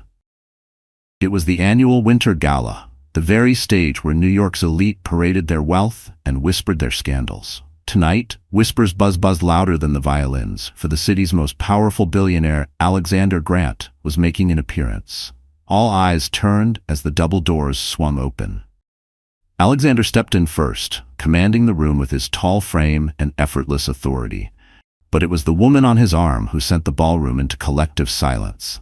It was the annual Winter Gala, the very stage where New York's elite paraded their wealth and whispered their scandals. Tonight, whispers buzzed louder than the violins, for the city's most powerful billionaire, Alexander Grant, was making an appearance. All eyes turned as the double doors swung open. Alexander stepped in first, commanding the room with his tall frame and effortless authority. But it was the woman on his arm who sent the ballroom into collective silence.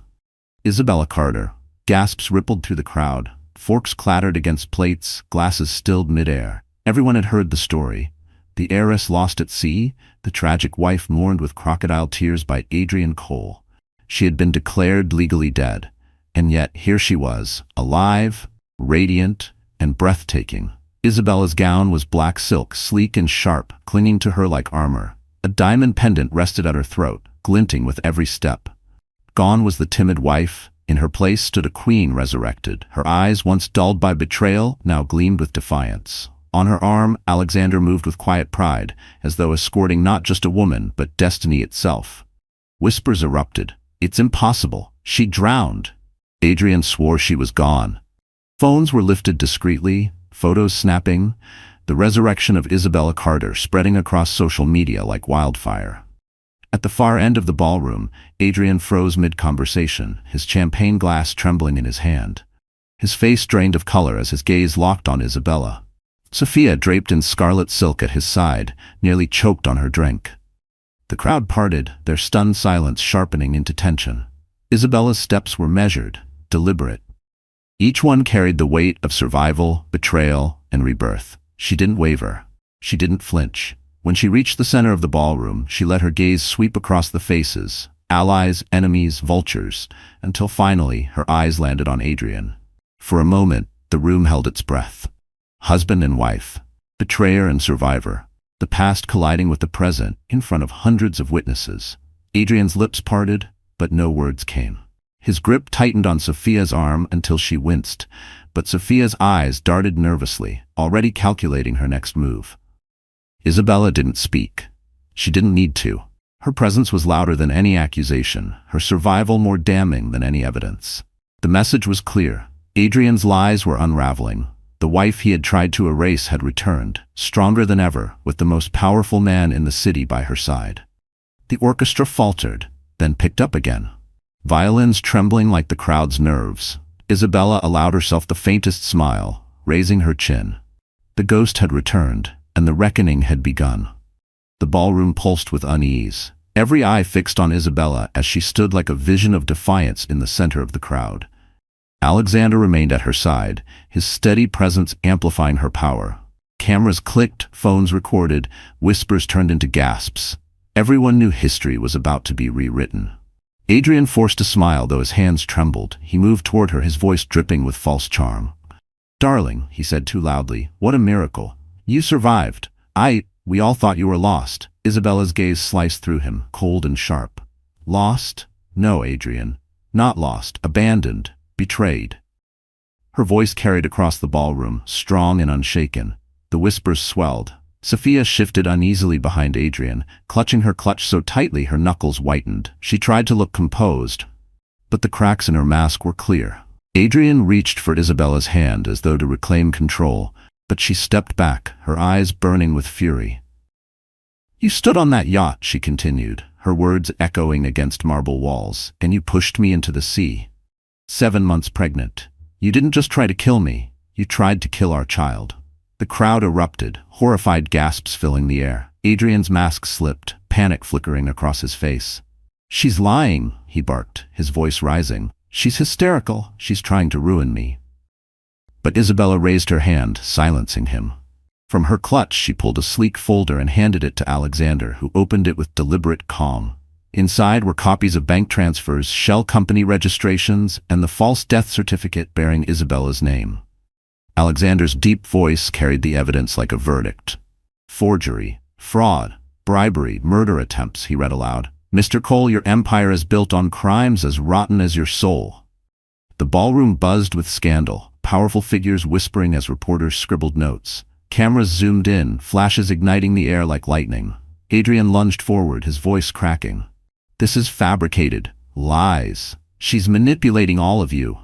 Isabella Carter. Gasps rippled through the crowd. Forks clattered against plates, glasses stilled midair. Everyone had heard the story. The heiress lost at sea, the tragic wife mourned with crocodile tears by Adrian Cole. She had been declared legally dead, and yet here she was, alive, radiant, and breathtaking. Isabella's gown was black silk, sleek and sharp, clinging to her like armor. A diamond pendant rested at her throat, glinting with every step. Gone was the timid wife. In her place stood a queen resurrected. Her eyes, once dulled by betrayal, now gleamed with defiance. On her arm, Alexander moved with quiet pride, as though escorting not just a woman, but destiny itself. Whispers erupted. "It's impossible. She drowned." Adrian swore she was gone. Phones were lifted discreetly, photos snapping, the resurrection of Isabella Carter spreading across social media like wildfire. At the far end of the ballroom, Adrian froze mid-conversation, his champagne glass trembling in his hand. His face drained of color as his gaze locked on Isabella. Sophia, draped in scarlet silk at his side, nearly choked on her drink. The crowd parted, their stunned silence sharpening into tension. Isabella's steps were measured, deliberate. Each one carried the weight of survival, betrayal, and rebirth. She didn't waver. She didn't flinch. When she reached the center of the ballroom, she let her gaze sweep across the faces, allies, enemies, vultures, until finally her eyes landed on Adrian. For a moment, the room held its breath. Husband and wife, betrayer and survivor, the past colliding with the present in front of hundreds of witnesses. Adrian's lips parted, but no words came. His grip tightened on Sophia's arm until she winced, but Sophia's eyes darted nervously, already calculating her next move. Isabella didn't speak. She didn't need to. Her presence was louder than any accusation, her survival more damning than any evidence. The message was clear. Adrian's lies were unraveling. The wife he had tried to erase had returned, stronger than ever, with the most powerful man in the city by her side. The orchestra faltered, then picked up again. Violins trembling like the crowd's nerves. Isabella allowed herself the faintest smile, raising her chin. The ghost had returned, and the reckoning had begun. The ballroom pulsed with unease, every eye fixed on Isabella as she stood like a vision of defiance in the center of the crowd. Alexander remained at her side, his steady presence amplifying her power. Cameras clicked, phones recorded, whispers turned into gasps. Everyone knew history was about to be rewritten. Adrian forced a smile, though his hands trembled. He moved toward her, his voice dripping with false charm. "Darling," he said too loudly, "what a miracle. You survived. We all thought you were lost." Isabella's gaze sliced through him, cold and sharp. "Lost? No, Adrian. Not lost. Abandoned. Betrayed." Her voice carried across the ballroom, strong and unshaken. The whispers swelled. Sophia shifted uneasily behind Adrian, clutching her clutch so tightly her knuckles whitened. She tried to look composed, but the cracks in her mask were clear. Adrian reached for Isabella's hand as though to reclaim control, but she stepped back, her eyes burning with fury. "You stood on that yacht," she continued, her words echoing against marble walls, "and you pushed me into the sea. 7 months pregnant. You didn't just try to kill me, you tried to kill our child." The crowd erupted, horrified gasps filling the air. Adrian's mask slipped, panic flickering across his face. "She's lying," he barked, his voice rising. "She's hysterical. She's trying to ruin me." But Isabella raised her hand, silencing him. From her clutch, she pulled a sleek folder and handed it to Alexander, who opened it with deliberate calm. Inside were copies of bank transfers, shell company registrations, and the false death certificate bearing Isabella's name. Alexander's deep voice carried the evidence like a verdict. "Forgery, fraud, bribery, murder attempts," he read aloud. "Mr. Cole, your empire is built on crimes as rotten as your soul." The ballroom buzzed with scandal, powerful figures whispering as reporters scribbled notes. Cameras zoomed in, flashes igniting the air like lightning. Adrian lunged forward, his voice cracking. "This is fabricated. Lies. She's manipulating all of you."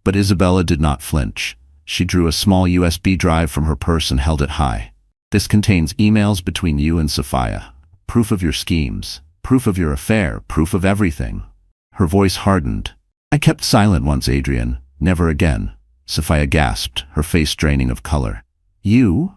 But Isabella did not flinch. She drew a small USB drive from her purse and held it high. "This contains emails between you and Sophia. Proof of your schemes. Proof of your affair. Proof of everything." Her voice hardened. "I kept silent once, Adrian. Never again." Sophia gasped, her face draining of color. You?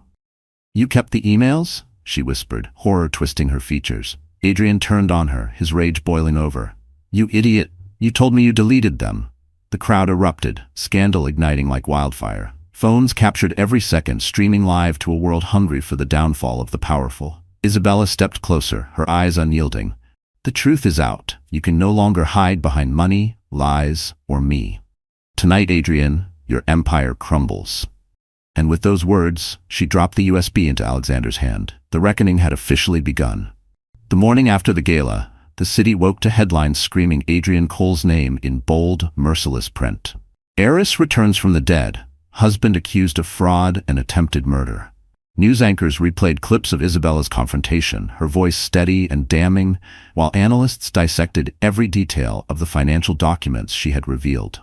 You kept the emails?" she whispered, horror twisting her features. Adrian turned on her, his rage boiling over. "You idiot! You told me you deleted them." The crowd erupted, scandal igniting like wildfire. Phones captured every second, streaming live to a world hungry for the downfall of the powerful. Isabella stepped closer, her eyes unyielding. "The truth is out. You can no longer hide behind money, lies, or me. Tonight, Adrian, your empire crumbles." And with those words, she dropped the USB into Alexander's hand. The reckoning had officially begun. The morning after the gala, the city woke to headlines screaming Adrian Cole's name in bold, merciless print. Heiress returns from the dead, husband accused of fraud and attempted murder. News anchors replayed clips of Isabella's confrontation, her voice steady and damning, while analysts dissected every detail of the financial documents she had revealed.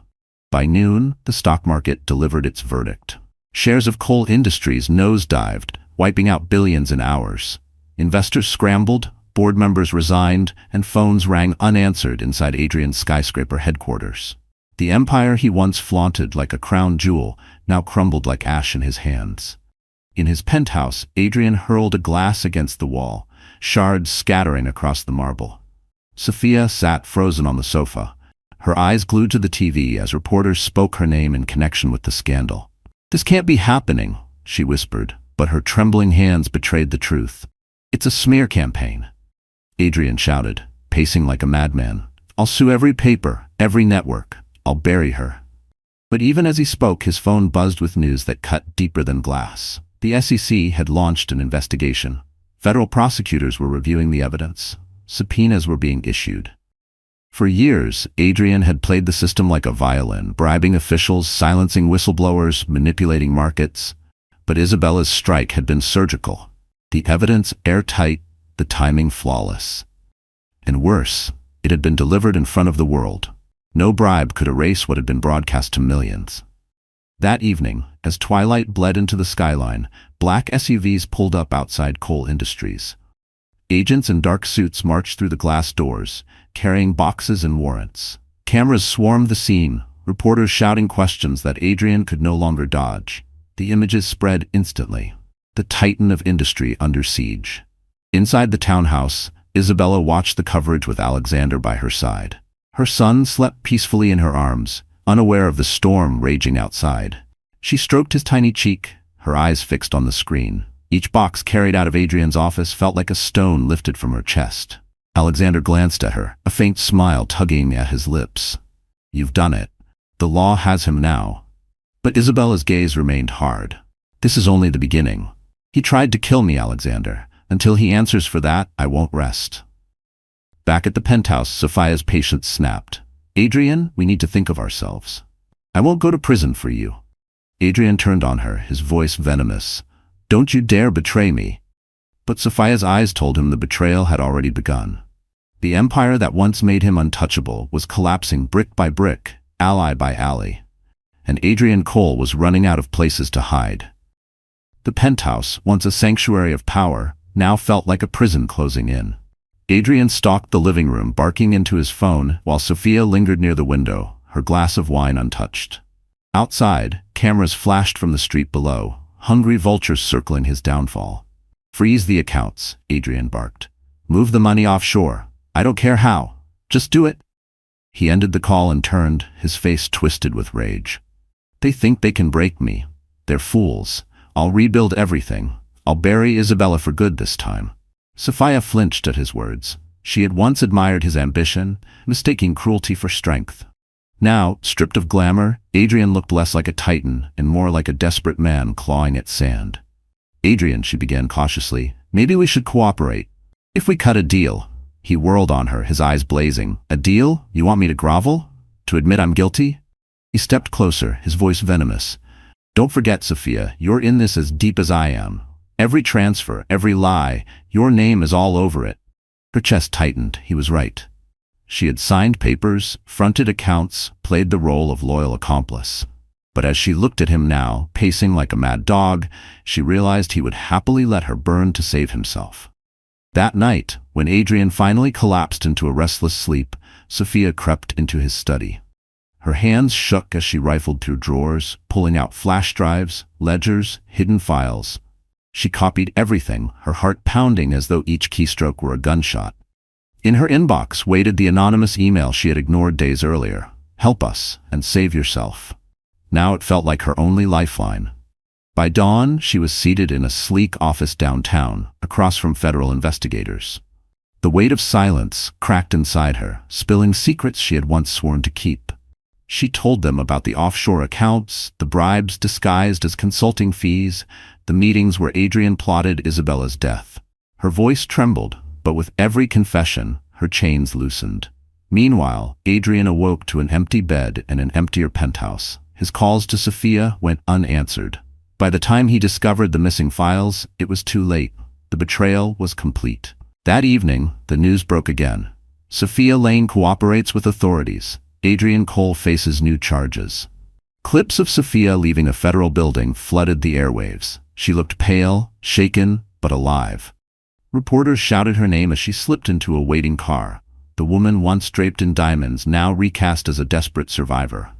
By noon, the stock market delivered its verdict. Shares of coal industries nosedived, wiping out billions in hours. Investors scrambled, board members resigned, and phones rang unanswered inside Adrian's skyscraper headquarters. The empire he once flaunted like a crown jewel now crumbled like ash in his hands. In his penthouse, Adrian hurled a glass against the wall, shards scattering across the marble. Sophia sat frozen on the sofa, her eyes glued to the TV as reporters spoke her name in connection with the scandal. "This can't be happening," she whispered, but her trembling hands betrayed the truth. "It's a smear campaign." Adrian shouted, pacing like a madman. "I'll sue every paper, every network. I'll bury her." But even as he spoke, his phone buzzed with news that cut deeper than glass. The SEC had launched an investigation. Federal prosecutors were reviewing the evidence. Subpoenas were being issued. For years, Adrian had played the system like a violin, bribing officials, silencing whistleblowers, manipulating markets. But Isabella's strike had been surgical. The evidence airtight, the timing flawless. And worse, it had been delivered in front of the world. No bribe could erase what had been broadcast to millions. That evening, as twilight bled into the skyline, black SUVs pulled up outside Coal Industries. Agents in dark suits marched through the glass doors, carrying boxes and warrants. Cameras swarmed the scene, reporters shouting questions that Adrian could no longer dodge. The images spread instantly. The titan of industry under siege. Inside the townhouse, Isabella watched the coverage with Alexander by her side. Her son slept peacefully in her arms, unaware of the storm raging outside. She stroked his tiny cheek, her eyes fixed on the screen. Each box carried out of Adrian's office felt like a stone lifted from her chest. Alexander glanced at her, a faint smile tugging at his lips. "You've done it. The law has him now." But Isabella's gaze remained hard. "This is only the beginning. He tried to kill me, Alexander. Until he answers for that, I won't rest." Back at the penthouse, Sophia's patience snapped. "Adrian, we need to think of ourselves. I won't go to prison for you." Adrian turned on her, his voice venomous. "Don't you dare betray me." But Sophia's eyes told him the betrayal had already begun. The empire that once made him untouchable was collapsing brick by brick, ally by ally. And Adrian Cole was running out of places to hide. The penthouse, once a sanctuary of power, now felt like a prison closing in. Adrian stalked the living room, barking into his phone, while Sophia lingered near the window, her glass of wine untouched. Outside, cameras flashed from the street below, hungry vultures circling his downfall. "Freeze the accounts," Adrian barked. "Move the money offshore. I don't care how. Just do it." He ended the call and turned, his face twisted with rage. "They think they can break me. They're fools. I'll rebuild everything. I'll bury Isabella for good this time." Sophia flinched at his words. She had once admired his ambition, mistaking cruelty for strength. Now, stripped of glamour, Adrian looked less like a titan and more like a desperate man clawing at sand. "Adrian," she began cautiously, "maybe we should cooperate. If we cut a deal." He whirled on her, his eyes blazing. "A deal? You want me to grovel? To admit I'm guilty?" He stepped closer, his voice venomous. "Don't forget, Sophia, you're in this as deep as I am. Every transfer, every lie, your name is all over it." Her chest tightened. He was right. She had signed papers, fronted accounts, played the role of loyal accomplice. But as she looked at him now, pacing like a mad dog, she realized he would happily let her burn to save himself. That night, when Adrian finally collapsed into a restless sleep, Sophia crept into his study. Her hands shook as she rifled through drawers, pulling out flash drives, ledgers, hidden files. She copied everything, her heart pounding as though each keystroke were a gunshot. In her inbox waited the anonymous email she had ignored days earlier. "Help us, and save yourself." Now it felt like her only lifeline. By dawn, she was seated in a sleek office downtown, across from federal investigators. The weight of silence cracked inside her, spilling secrets she had once sworn to keep. She told them about the offshore accounts, the bribes disguised as consulting fees, the meetings where Adrian plotted Isabella's death. Her voice trembled, but with every confession, her chains loosened. Meanwhile, Adrian awoke to an empty bed and an emptier penthouse. His calls to Sophia went unanswered. By the time he discovered the missing files, it was too late. The betrayal was complete. That evening, the news broke again. Sophia Lane cooperates with authorities. Adrian Cole faces new charges. Clips of Sophia leaving a federal building flooded the airwaves. She looked pale, shaken, but alive. Reporters shouted her name as she slipped into a waiting car. The woman once draped in diamonds now recast as a desperate survivor.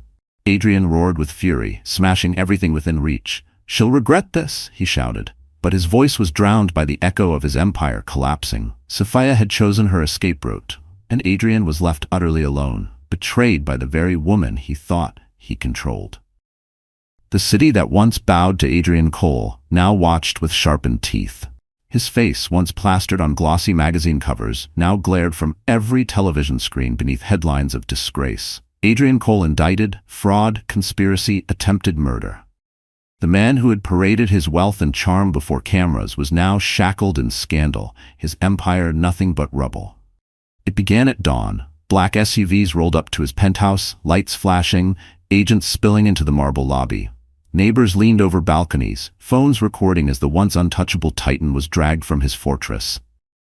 Adrian roared with fury, smashing everything within reach. "She'll regret this," he shouted. But his voice was drowned by the echo of his empire collapsing. Sophia had chosen her escape route, and Adrian was left utterly alone, betrayed by the very woman he thought he controlled. The city that once bowed to Adrian Cole now watched with sharpened teeth. His face, once plastered on glossy magazine covers, now glared from every television screen beneath headlines of disgrace. Adrian Cole indicted, fraud, conspiracy, attempted murder. The man who had paraded his wealth and charm before cameras was now shackled in scandal, his empire nothing but rubble. It began at dawn. Black SUVs rolled up to his penthouse, lights flashing, agents spilling into the marble lobby. Neighbors leaned over balconies, phones recording as the once untouchable titan was dragged from his fortress.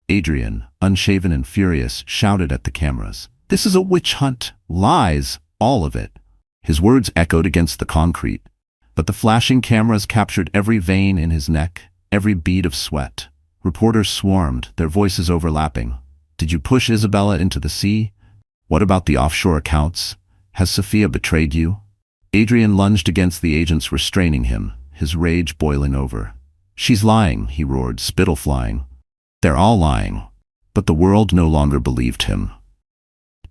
Adrian, unshaven and furious, shouted at the cameras, "This is a witch hunt! Lies! All of it!" His words echoed against the concrete, but the flashing cameras captured every vein in his neck, every bead of sweat. Reporters swarmed, their voices overlapping. "Did you push Isabella into the sea? What about the offshore accounts? Has Sophia betrayed you?" Adrian lunged against the agents restraining him, his rage boiling over. "She's lying," he roared, spittle flying. "They're all lying." But the world no longer believed him.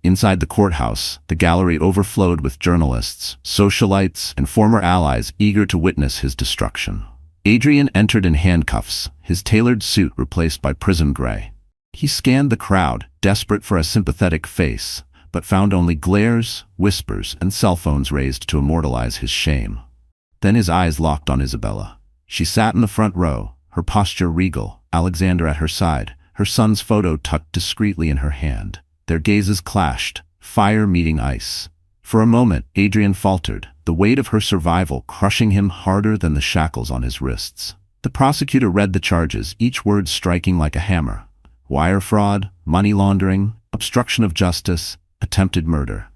Inside the courthouse, the gallery overflowed with journalists, socialites, and former allies eager to witness his destruction. Adrian entered in handcuffs, his tailored suit replaced by prison gray. He scanned the crowd, desperate for a sympathetic face, but found only glares, whispers, and cell phones raised to immortalize his shame. Then his eyes locked on Isabella. She sat in the front row, her posture regal, Alexander at her side, her son's photo tucked discreetly in her hand. Their gazes clashed, fire meeting ice. For a moment, Adrian faltered, the weight of her survival crushing him harder than the shackles on his wrists. The prosecutor read the charges, each word striking like a hammer. Wire fraud, money laundering, obstruction of justice, attempted murder.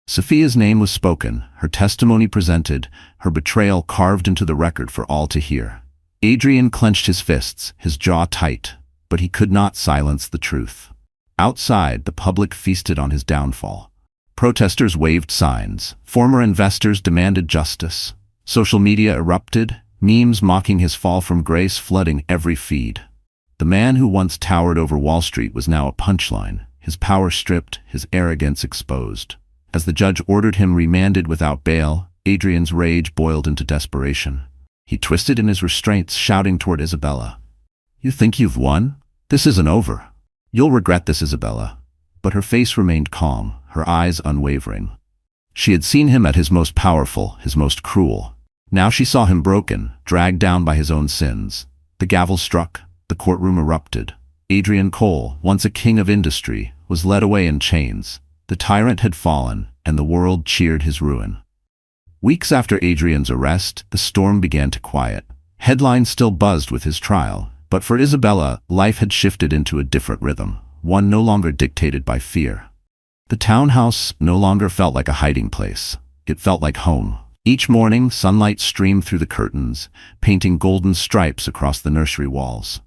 Sophia's name was spoken, her testimony presented, her betrayal carved into the record for all to hear. Adrian clenched his fists, his jaw tight, but he could not silence the truth. Outside, the public feasted on his downfall. Protesters waved signs. Former investors demanded justice. Social media erupted, memes mocking his fall from grace flooding every feed. The man who once towered over Wall Street was now a punchline, his power stripped, his arrogance exposed. As the judge ordered him remanded without bail, Adrian's rage boiled into desperation. He twisted in his restraints, shouting toward Isabella, "You think you've won? This isn't over. You'll regret this, Isabella." But her face remained calm, her eyes unwavering. She had seen him at his most powerful, his most cruel. Now she saw him broken, dragged down by his own sins. The gavel struck, the courtroom erupted. Adrian Cole, once a king of industry, was led away in chains. The tyrant had fallen, and the world cheered his ruin. Weeks after Adrian's arrest, the storm began to quiet. Headlines still buzzed with his trial, but for Isabella, life had shifted into a different rhythm, one no longer dictated by fear. The townhouse no longer felt like a hiding place. It felt like home. Each morning, sunlight streamed through the curtains, painting golden stripes across the nursery walls.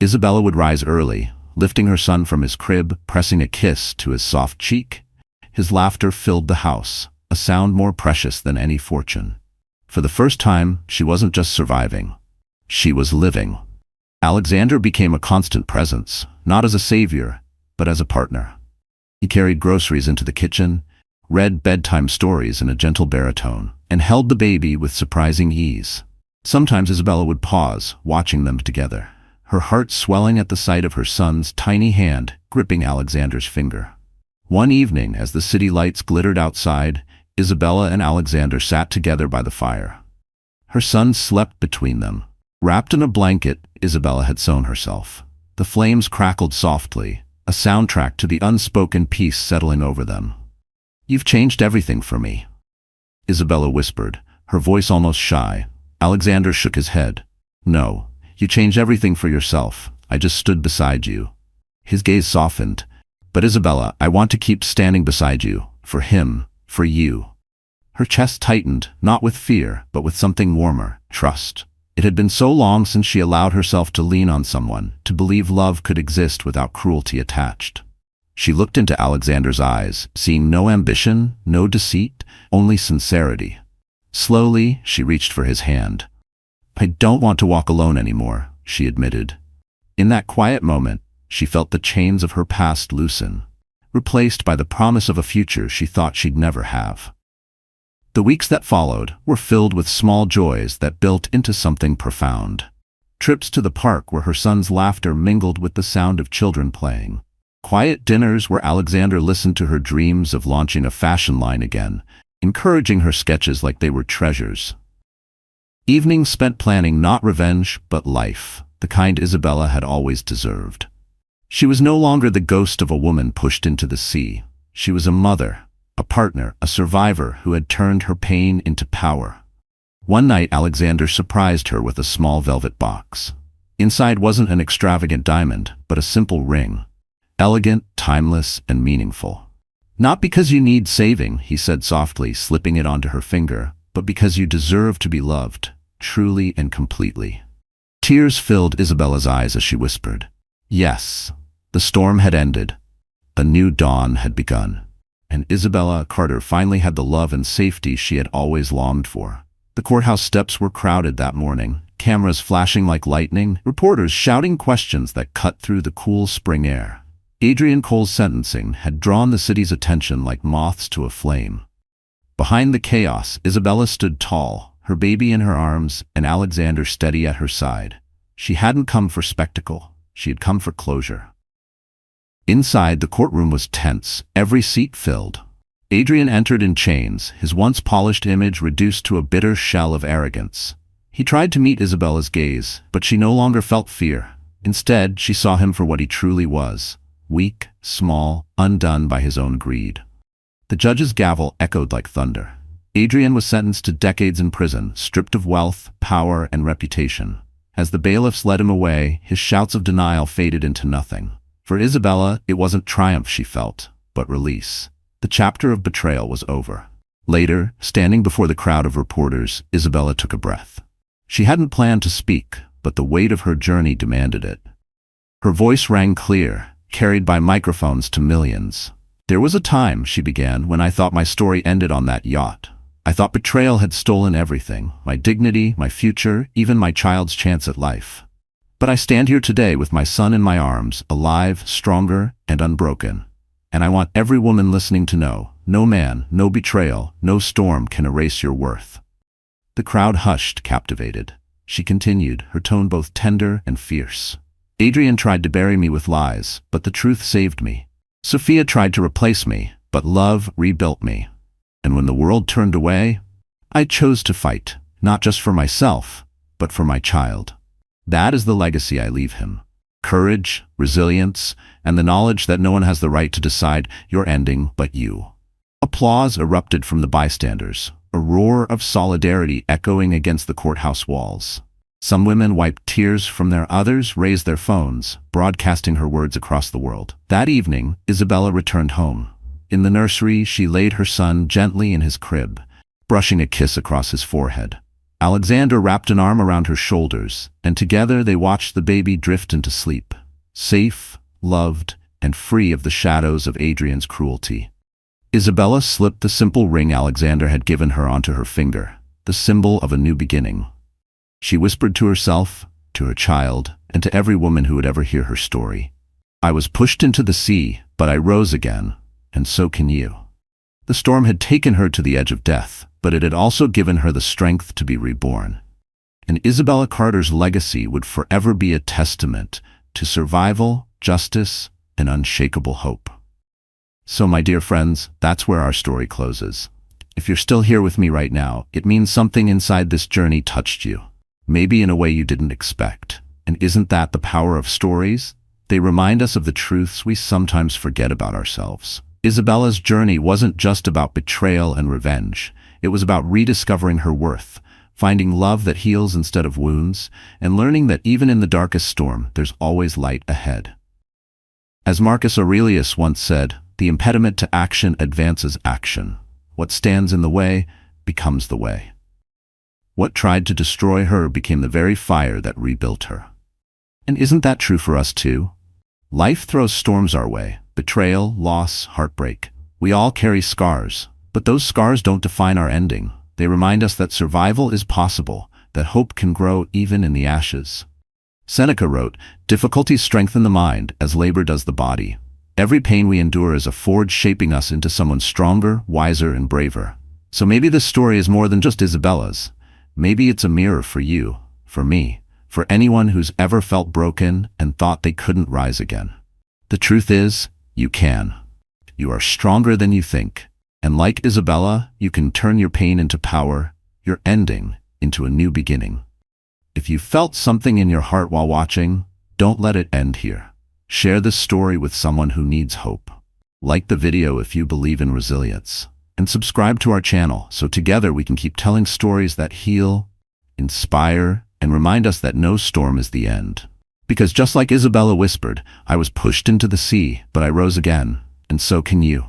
Isabella would rise early, lifting her son from his crib, pressing a kiss to his soft cheek. His laughter filled the house, a sound more precious than any fortune. For the first time, she wasn't just surviving. She was living. Alexander became a constant presence, not as a savior, but as a partner. He carried groceries into the kitchen, read bedtime stories in a gentle baritone, and held the baby with surprising ease. Sometimes Isabella would pause, watching them together, her heart swelling at the sight of her son's tiny hand gripping Alexander's finger. One evening, as the city lights glittered outside, Isabella and Alexander sat together by the fire. Her son slept between them. Wrapped in a blanket Isabella had sewn herself. The flames crackled softly, a soundtrack to the unspoken peace settling over them. "You've changed everything for me," Isabella whispered, her voice almost shy. Alexander shook his head. "No, you changed everything for yourself. I just stood beside you." His gaze softened. "But Isabella, I want to keep standing beside you. For him, for you." Her chest tightened, not with fear, but with something warmer, trust. It had been so long since she allowed herself to lean on someone, to believe love could exist without cruelty attached. She looked into Alexander's eyes, seeing no ambition, no deceit, only sincerity. Slowly, she reached for his hand. "I don't want to walk alone anymore," she admitted. In that quiet moment, she felt the chains of her past loosen, replaced by the promise of a future she thought she'd never have. The weeks that followed were filled with small joys that built into something profound. Trips to the park where her son's laughter mingled with the sound of children playing. Quiet dinners where Alexander listened to her dreams of launching a fashion line again, encouraging her sketches like they were treasures. Evenings spent planning not revenge, but life, the kind Isabella had always deserved. She was no longer the ghost of a woman pushed into the sea. She was a mother, a partner, a survivor who had turned her pain into power. One night, Alexander surprised her with a small velvet box. Inside wasn't an extravagant diamond, but a simple ring. Elegant, timeless, and meaningful. "Not because you need saving," he said softly, slipping it onto her finger, "but because you deserve to be loved, truly and completely." Tears filled Isabella's eyes as she whispered, "Yes." The storm had ended. A new dawn had begun. And Isabella Carter finally had the love and safety she had always longed for. The courthouse steps were crowded that morning, cameras flashing like lightning, reporters shouting questions that cut through the cool spring air. Adrian Cole's sentencing had drawn the city's attention like moths to a flame. Behind the chaos, Isabella stood tall, her baby in her arms and Alexander steady at her side. She hadn't come for spectacle, she had come for closure. Inside, the courtroom was tense, every seat filled. Adrian entered in chains, his once polished image reduced to a bitter shell of arrogance. He tried to meet Isabella's gaze, but she no longer felt fear. Instead, she saw him for what he truly was. Weak, small, undone by his own greed. The judge's gavel echoed like thunder. Adrian was sentenced to decades in prison, stripped of wealth, power, and reputation. As the bailiffs led him away, his shouts of denial faded into nothing. For Isabella, it wasn't triumph she felt, but release. The chapter of betrayal was over. Later, standing before the crowd of reporters, Isabella took a breath. She hadn't planned to speak, but the weight of her journey demanded it. Her voice rang clear, carried by microphones to millions. "There was a time," she began, "when I thought my story ended on that yacht. I thought betrayal had stolen everything, my dignity, my future, even my child's chance at life. But I stand here today with my son in my arms, alive, stronger, and unbroken. And I want every woman listening to know, no man, no betrayal, no storm can erase your worth." The crowd hushed, captivated. She continued, her tone both tender and fierce. "Adrian tried to bury me with lies, but the truth saved me. Sophia tried to replace me, but love rebuilt me. And when the world turned away, I chose to fight, not just for myself, but for my child. That is the legacy I leave him. Courage, resilience, and the knowledge that no one has the right to decide your ending but you." Applause erupted from the bystanders, a roar of solidarity echoing against the courthouse walls. Some women wiped tears from their others, raised their phones, broadcasting her words across the world. That evening, Isabella returned home. In the nursery, she laid her son gently in his crib, brushing a kiss across his forehead. Alexander wrapped an arm around her shoulders, and together they watched the baby drift into sleep, safe, loved, and free of the shadows of Adrian's cruelty. Isabella slipped the simple ring Alexander had given her onto her finger, the symbol of a new beginning. She whispered to herself, to her child, and to every woman who would ever hear her story, "I was pushed into the sea, but I rose again, and so can you." The storm had taken her to the edge of death, but it had also given her the strength to be reborn. And Isabella Carter's legacy would forever be a testament to survival, justice, and unshakable hope. So, my dear friends, that's where our story closes. If you're still here with me right now, it means something inside this journey touched you. Maybe in a way you didn't expect. And isn't that the power of stories? They remind us of the truths we sometimes forget about ourselves. Isabella's journey wasn't just about betrayal and revenge. It was about rediscovering her worth, finding love that heals instead of wounds, and learning that even in the darkest storm, there's always light ahead. As Marcus Aurelius once said, the impediment to action advances action. What stands in the way becomes the way. What tried to destroy her became the very fire that rebuilt her. And isn't that true for us too? Life throws storms our way: betrayal, loss, heartbreak. We all carry scars, but those scars don't define our ending. They remind us that survival is possible, that hope can grow even in the ashes. Seneca wrote, "Difficulties strengthen the mind as labor does the body." Every pain we endure is a forge shaping us into someone stronger, wiser, and braver. So maybe this story is more than just Isabella's. Maybe it's a mirror for you, for me, for anyone who's ever felt broken and thought they couldn't rise again. The truth is, you can. You are stronger than you think. And like Isabella, you can turn your pain into power, your ending into a new beginning. If you felt something in your heart while watching, don't let it end here. Share this story with someone who needs hope. Like the video if you believe in resilience. And subscribe to our channel so together we can keep telling stories that heal, inspire, and remind us that no storm is the end. Because just like Isabella whispered, I was pushed into the sea, but I rose again, and so can you.